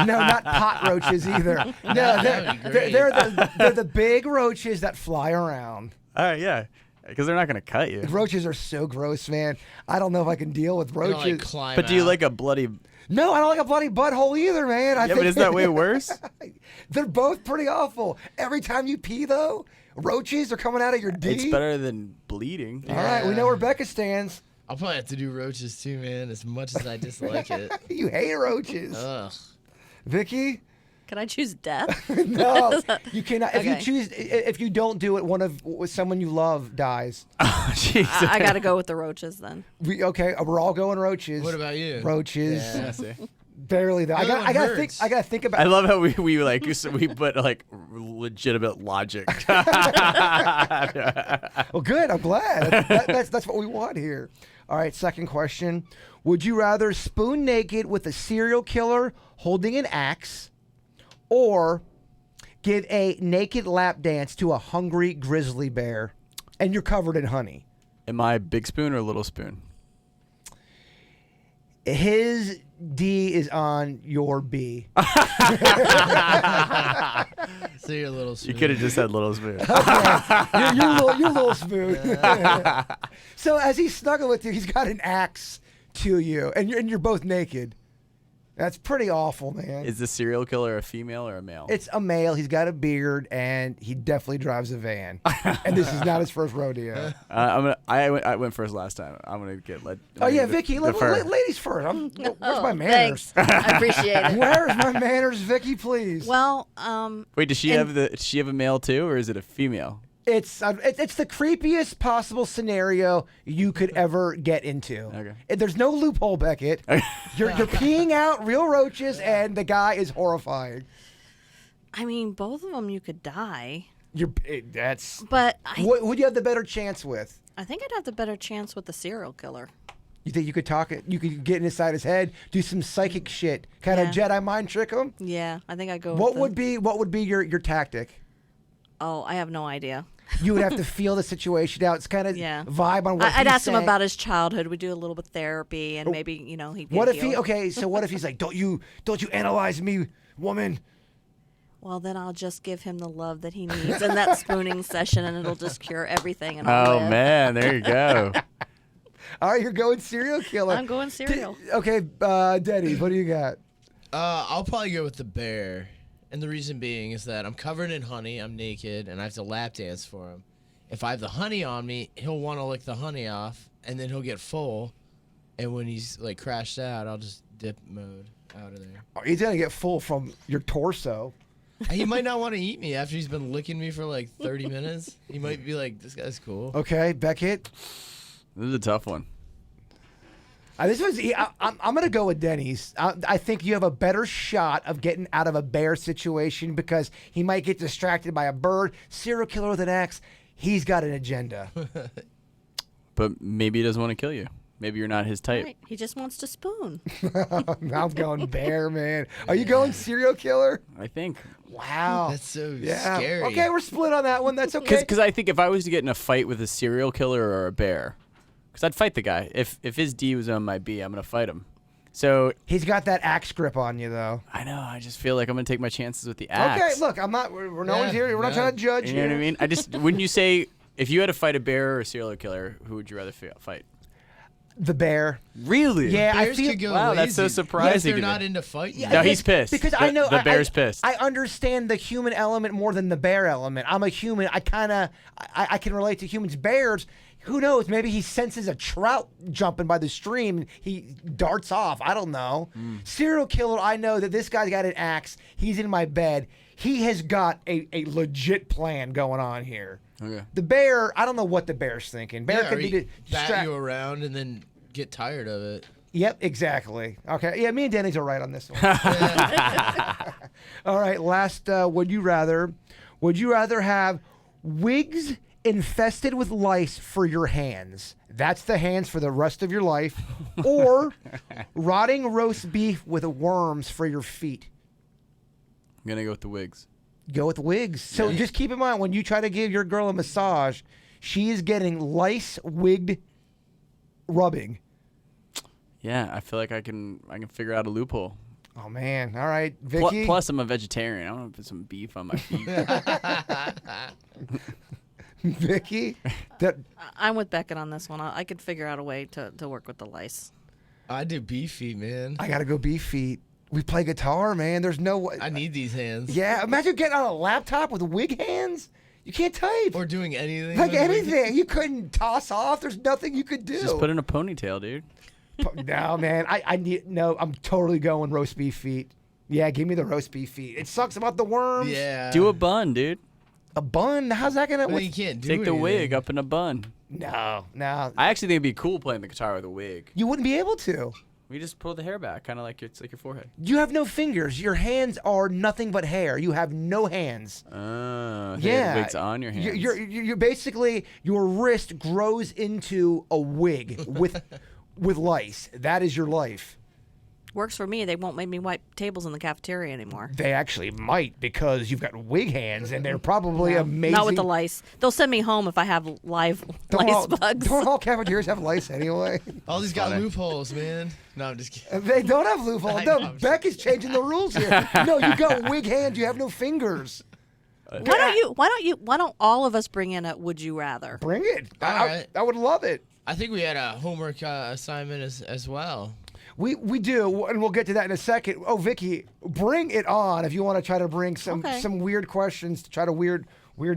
no, not pot roaches either. No, That would be great. they're the big roaches that fly around. All right, yeah. Because they're not going to cut you. Roaches are so gross, man. I don't know if I can deal with You know, roaches. like, climb But do you out. like a bloody... No, I don't like a bloody butthole either, man. Yeah, but isn't that way worse? They're both pretty awful. Every time you pee, though, roaches are coming out of your D. It's better than bleeding. All right, we know where Becca stands. I'll probably have to do roaches too, man. As much as I dislike it. You hate roaches. Ugh. Vicky? Can I choose death? No, you cannot. Okay. If you don't do it, someone you love dies. Oh, Jesus. I got to go with the roaches then. Okay, we're all going roaches. What about you? Roaches? Yeah. See? Barely though. I The other gotta one think. hurts. I gotta think about. I love how we put like legitimate logic. Well, good. I'm glad. That's what we want here. All right. Second question: would you rather spoon naked with a serial killer holding an axe, or give a naked lap dance to a hungry grizzly bear, and you're covered in honey? Am I big spoon or little spoon? His D is on your B. So you're a little You spoon. could have just said little spoon. You're little spoon. So as he's snuggling with you, he's got an axe to you, and you're both naked. That's pretty awful, man. Is the serial killer a female or a male? It's a male. He's got a beard, and he definitely drives a van. And this is not his first rodeo. I went first last time. I'm gonna get let. Oh yeah, the- Vicky, the fur. ladies first. Where's my manners? Thanks. I appreciate it. Where's my manners, Vicky? Please. Well, Wait, does she have a male too, or is it a female? It's the creepiest possible scenario you could ever get into. Okay. And there's no loophole, Beckett. You're peeing out real roaches, and the guy is horrifying. I mean, both of them you could die. But I what would you have the better chance with? I think I'd have the better chance with the serial killer. You think you could talk it? You could get inside his head, do some psychic shit, kind of Jedi mind trick him. Yeah, I think I'd go. What would be your tactic? Oh, I have no idea. You would have to feel the situation out. It's kind of vibe on what I'd he's ask him saying. about his childhood. We do a little bit of therapy, and maybe he'd get What if healed. So what if he's like, don't you analyze me, woman? Well, then I'll just give him the love that he needs in that spooning session, and it'll just cure everything. And I'll live. Man, there you go. All right, you're going serial killer. I'm going serial. Okay, Denny, what do you got? I'll probably go with the bear. And the reason being is that I'm covered in honey, I'm naked, and I have to lap dance for him. If I have the honey on me, he'll want to lick the honey off, and then he'll get full. And when he's like crashed out, I'll just dip mode out of there. He's gonna get full from your torso. He might not want to eat me after he's been licking me for like 30 minutes. He might be like, this guy's cool. Okay, Beckett. This is a tough one. I'm gonna go with Denny's. I think you have a better shot of getting out of a bear situation because he might get distracted by a bird. Serial killer with an axe, he's got an agenda. But maybe he doesn't want to kill you. Maybe you're not his type. Right. He just wants to spoon. I'm going bear, man. Are you going serial killer? I think. Wow. That's so Yeah. scary. Okay, we're split on that one. That's okay. Because I think if I was to get in a fight with a serial killer or a bear, because I'd fight the guy. If his D was on my B, I'm going to fight him. So He's got that axe grip on you, though. I know. I just feel like I'm going to take my chances with the axe. Okay, look, I'm not. We're no one's here. We're not trying to judge You know what I mean? I just wouldn't you say if you had to fight a bear or a serial killer, who would you rather fight? The bear. Really? Yeah, Bears I feel. could go Wow, lazy. that's so Yes, surprising they're to not me. into fighting. No, he's pissed. Because I know the bear's pissed. I understand the human element more than the bear element. I'm a human. I can relate to humans. Bears, who knows? Maybe he senses a trout jumping by the stream. He darts off. I don't know. Serial killer, I know that this guy's got an axe. He's in my bed. He has got a legit plan going on here. Okay. The bear, I don't know what the bear's thinking. Bear Yeah, could or be he bat distracted. you around and then get tired of it. Yep, exactly. Okay, yeah, me and Danny's are right on this one. All right, last would you rather? Would you rather have wigs infested with lice for your hands? That's the hands for the rest of your life. Or rotting roast beef with worms for your feet? I'm going to go with the wigs. Go with wigs. So just keep in mind, when you try to give your girl a massage, she is getting lice-wigged rubbing. Yeah, I feel like I can figure out a loophole. Oh, man. All right, Vicky. Plus, I'm a vegetarian. I want to put some beef on my feet. Vicky? I'm with Beckett on this one. I could figure out a way to work with the lice. I do beef feet, man. I got to go beef feet. We play guitar, man. There's no way. I need these hands. Yeah, imagine getting on a laptop with wig hands. You can't type. Or doing anything. Like with anything. You couldn't toss off. There's nothing you could do. Just put in a ponytail, dude. No, man. I'm totally going roast beef feet. Yeah, give me the roast beef feet. It sucks about the worms. Yeah. Do a bun, dude. A bun? How's that going Well, to... you can't do Take the anything. wig up in a bun. No. I actually think it'd be cool playing the guitar with a wig. You wouldn't be able to. We just pull the hair back, kind of like it's like your forehead. You have no fingers. Your hands are nothing but hair. You have no hands. Oh, Yeah, wigs on your hands. You're basically, your wrist grows into a wig with lice. That is your life. Works for me. They won't make me wipe tables in the cafeteria anymore. They actually might, because you've got wig hands and they're probably No, amazing. Not with the lice. They'll send me home if I have live lice bugs. Don't all cafeterias have lice anyway? All these got loopholes, man. No, I'm just kidding. They don't have loopholes. I No, know. Beck is changing the rules here. No, you got wig hands. You have no fingers. Why don't all of us bring in a would you rather? Bring it. All I right. would love it. I think we had a homework assignment as well. We do, and we'll get to that in a second. Oh, Vicky, bring it on if you want to try to bring some weird questions to try to weird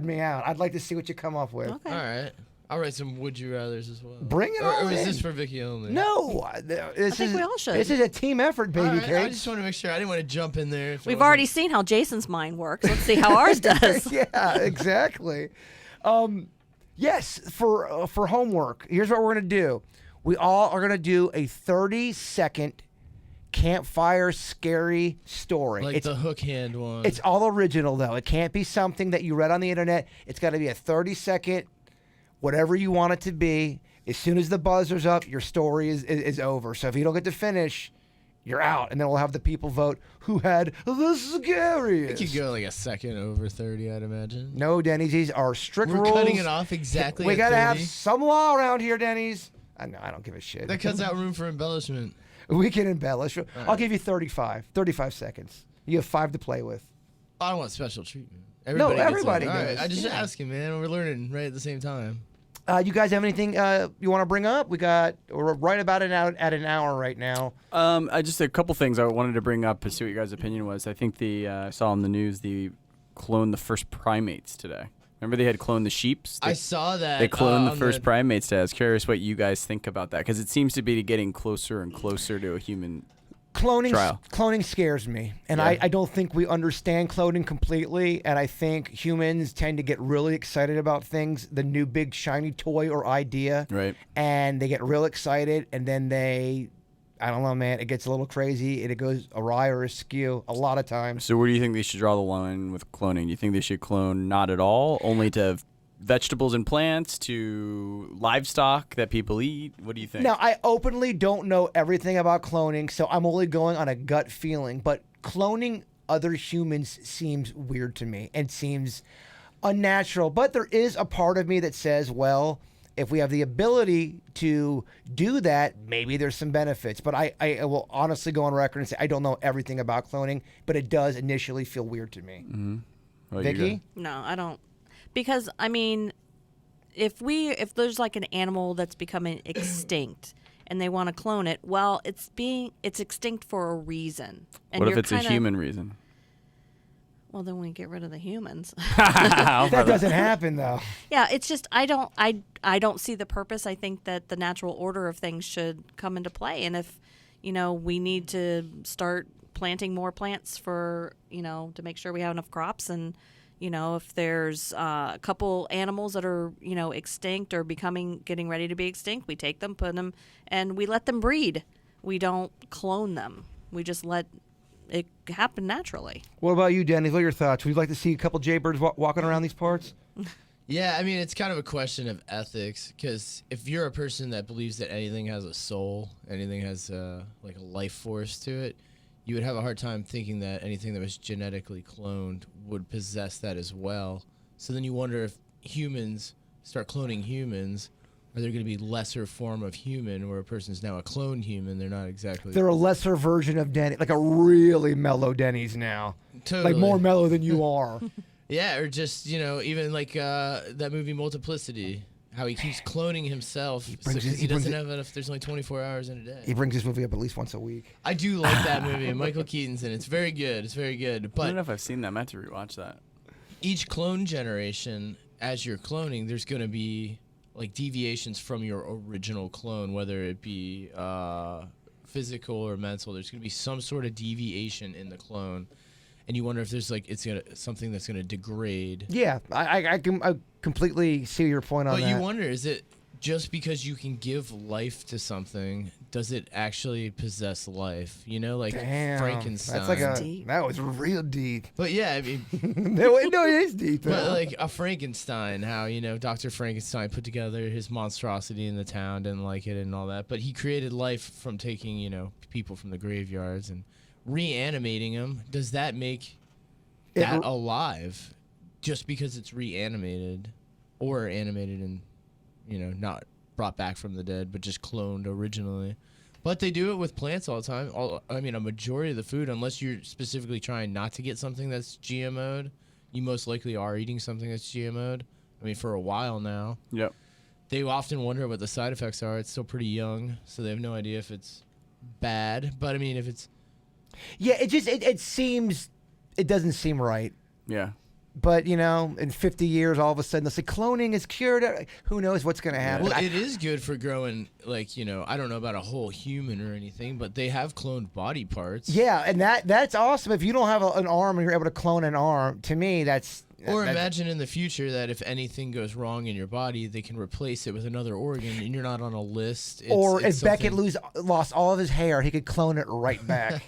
me out. I'd like to see what you come up with. Okay. All right. I'll write some would you rathers as well. Bring it or, on Or is in. this for Vicky only? No, I think we all should. This is a team effort, baby All right, cake. I just want to make sure. I didn't want to jump in there. if it We've wasn't- already seen how Jason's mind works. Let's see how ours does. Yeah, exactly. Yes, for homework. Here's what we're gonna do. We all are gonna do a 30-second campfire scary story. Like the hook hand one. It's all original though. It can't be something that you read on the internet. It's got to be a 30-second, whatever you want it to be. As soon as the buzzer's up, your story is over. So if you don't get to finish, you're out, and then we'll have the people vote who had the scariest. You could go like a second over 30, I'd imagine. No, Denny's, these are strict We're rules. cutting it off exactly. We at gotta 30. have some law around here, Denny's. I know, I don't give a shit. That cuts out room for embellishment. We can embellish. I'll give you 35 seconds. You have 5 to play with. I don't want special treatment. No, gets everybody one. All right, does. I just Yeah. asking, man. We're learning right at the same time. You guys have anything you want to bring up? We're right about at an hour right now. I just a couple things I wanted to bring up to see what your guys' opinion was. I think I saw on the news the cloned the first primates today. Remember they had cloned the sheeps? I saw that. They cloned the on first primates today. I was curious what you guys think about that because it seems to be getting closer and closer to a human trial. Cloning scares me, and Yeah. I don't think we understand cloning completely. And I think humans tend to get really excited about things, the new big shiny toy or idea, Right. and they get real excited, and then I don't know, man, it gets a little crazy, and it goes awry or askew a lot of times. So where do you think they should draw the line with cloning? Do you think they should clone not at all, only to vegetables and plants, to livestock that people eat? What do you think? Now, I openly don't know everything about cloning, so I'm only going on a gut feeling, but cloning other humans seems weird to me and seems unnatural. But there is a part of me that says, well, if we have the ability to do that, maybe there's some benefits. But I will honestly go on record and say I don't know everything about cloning, but it does initially feel weird to me. Mm-hmm. Well, Vicky? No, I don't. Because I mean, if there's like an animal that's becoming extinct and they want to clone it, well, it's extinct for a reason. And what if you're it's a human reason? Well, then we get rid of the humans. That doesn't happen though. Yeah, it's just I don't see the purpose. I think that the natural order of things should come into play, and if we need to start planting more plants for to make sure we have enough crops, and if there's a couple animals that are extinct or getting ready to be extinct, we take them, put them, and we let them breed. We don't clone them. We just let it happen naturally. What about you, Denny? What are your thoughts? Would you like to see a couple jaybirds walking around these parts? Yeah, I mean, it's kind of a question of ethics, because if you're a person that believes that anything has a soul, anything has like a life force to it, you would have a hard time thinking that anything that was genetically cloned would possess that as well. So then you wonder if humans start cloning humans, are there going to be lesser form of human where a person's now a cloned human? They're not exactly. They're a lesser version of Denny, like a really mellow Denny's now. Totally. Like more mellow than you are. Yeah, or just, even like that movie Multiplicity, how he keeps cloning himself because he doesn't have enough. There's only 24 hours in a day. He brings this movie up at least once a week. I do like that movie, and Michael Keaton's in it. It's very good. It's very good. I But don't know if I've seen that. I meant to rewatch that. each clone generation, as you're cloning, there's going to be like deviations from your original clone, whether it be physical or mental. There's going to be some sort of deviation in the clone, and you wonder if there's something that's going to degrade. Yeah, I completely see your point on But that. you wonder, is it just because you can give life to something, does it actually possess life? Like Damn, Frankenstein. That's Deep. that was real deep. But yeah, I mean, No, it is deep. but though. like a Frankenstein, how Dr. Frankenstein put together his monstrosity in the town, didn't like it and all that, but he created life from taking people from the graveyards and reanimating them. Does that make that alive just because it's reanimated or animated and not brought back from the dead, but just cloned originally? But they do it with plants all the time. A majority of the food, unless you're specifically trying not to get something that's GMO'd, you most likely are eating something that's GMO'd. I mean, for a while now. Yep. They often wonder what the side effects are. It's still pretty young, so they have no idea if it's bad. But I mean, if it's... Yeah, it doesn't seem right. Yeah. But in 50 years, all of a sudden they'll say cloning is cured. Who knows what's going to happen? Well, it is good for growing, I don't know about a whole human or anything, but they have cloned body parts. Yeah, and that's awesome. If you don't have an arm and you're able to clone an arm, to me, that's Or imagine in the future that if anything goes wrong in your body, they can replace it with another organ, and you're not on a list. Or it's if Beckett lost all of his hair, he could clone it right back.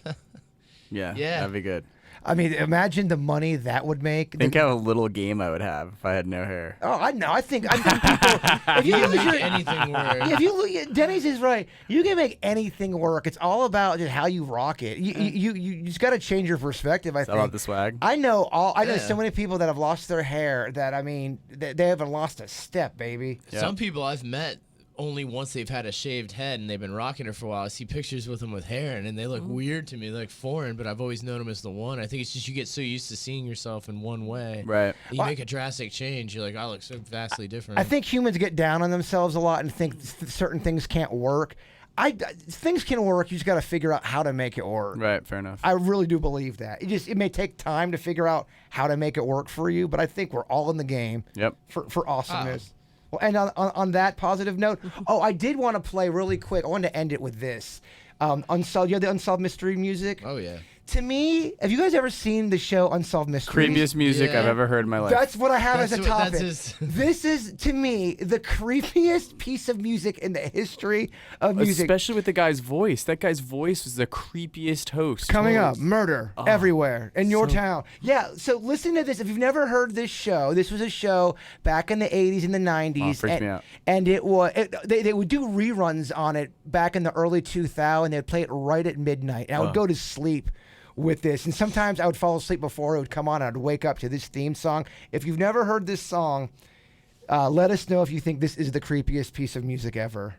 Yeah, Yeah. that'd be good. I mean, imagine the money that would make. Think how little game I would have if I had no hair. Oh, I know. I think people. If you lose your anything work. Yeah, if you look, Denny's is right. You can make anything work. It's all about just how you rock it. You just got to change your perspective. I It's think. all about the swag. I know Yeah. so many people that have lost their hair that I mean they haven't lost a step, baby. Yeah. Some people I've met only once they've had a shaved head and they've been rocking it for a while. I see pictures with them with hair and they look weird to me, they look foreign, but I've always known them as the one. I think it's just you get so used to seeing yourself in one way. Right. You make a drastic change, you're like, I look so vastly different. I think humans get down on themselves a lot and think certain things can't work. Things can work. You just got to figure out how to make it work. Right. Fair enough. I really do believe that. It may take time to figure out how to make it work for you, but I think we're all in the game. Yep. For awesomeness. Well, and on that positive note, I did want to play really quick. I wanted to end it with this. Unsolved. You know the Unsolved Mystery music. Oh yeah. To me, have you guys ever seen the show Unsolved Mysteries? Creepiest music Yeah. I've ever heard in my life. That's what I have as a That's what- topic. that's his- This is, to me, the creepiest piece of music in the history of music. Especially with the guy's voice. That guy's voice was the creepiest host. Coming up, murder everywhere in your town. Yeah, so listen to this. If you've never heard this show, this was a show back in the 80s and the 90s. freaks and, me out. And they would do reruns on it back in the early 2000s. They'd play it right at midnight. And I would go to sleep with this. And sometimes I would fall asleep before it would come on and I'd wake up to this theme song. If you've never heard this song, let us know if you think this is the creepiest piece of music ever.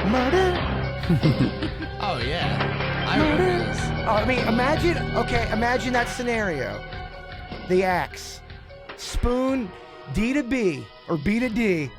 Murder. Oh yeah. I remember this. Oh, I mean, imagine that scenario. The axe, spoon, D to B or B to D,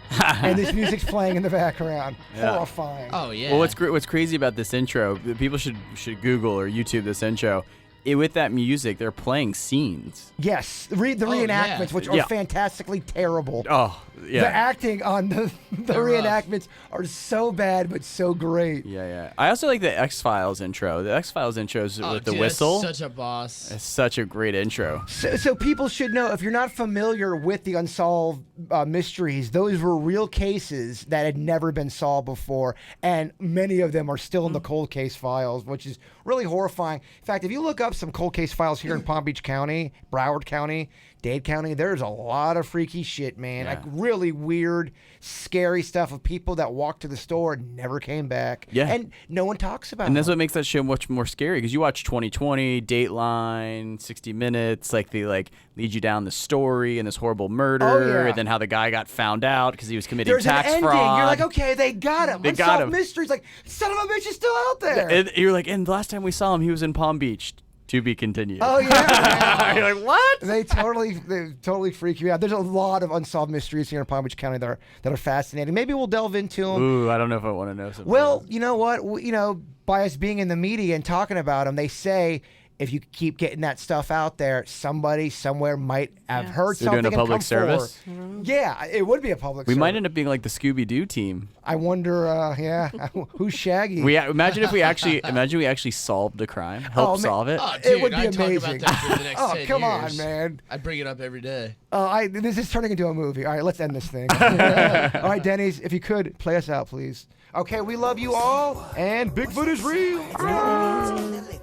and this music's playing in the background. Yeah. Horrifying. Oh yeah. Well, what's crazy about this intro? People should Google or YouTube this intro. With that music, they're playing scenes. Yes, the reenactments, which are Yeah. fantastically terrible. Oh, yeah. The acting on the They're rough. reenactments are so bad but so great. Yeah. I also like the X-Files intro. The X-Files intros Oh, with the dude, whistle. That's such a boss. It's such a great intro. So people should know, if you're not familiar with the Unsolved Mysteries, those were real cases that had never been solved before, and many of them are still in the cold case files, which is really horrifying. In fact, if you look up some cold case files here in Palm Beach County, Broward County, Dade County, there's a lot of freaky shit, man. Yeah. Like really weird, scary stuff of people that walked to the store and never came back. Yeah. And no one talks about And that's it. what makes that show much more scary, because you watch 2020, Dateline, 60 Minutes, like they lead you down the story and this horrible murder, Oh, yeah. and then how the guy got found out because he was committing There's tax an ending. fraud. You're like, okay, they got him. They got Unsolved him. Mysteries. Like, son of a bitch is still out there. And you're like, and the last time we saw him, he was in Palm Beach. To be continued. Oh yeah. You're like, what? They totally freak you out. There's a lot of unsolved mysteries here in Palm Beach County that are fascinating. Maybe we'll delve into them. Ooh, I don't know if I want to know something. Well, you know what? By us being in the media and talking about them, they say if you keep getting that stuff out there, somebody somewhere might have heard They're doing something. a public and come forward. service? Yeah, it would be a public we service. might end up being like the Scooby-Doo team. I wonder, who's Shaggy? Imagine we actually solved a crime, help man. solve it. Oh, It dude, would be I'd talk amazing. about that for the next Oh, 10 come on, years. man. I'd bring it up every day. This is turning into a movie. All right, let's end this thing. All right, Denny's, if you could, play us out, please. Okay, we love you all, and Bigfoot is real. And the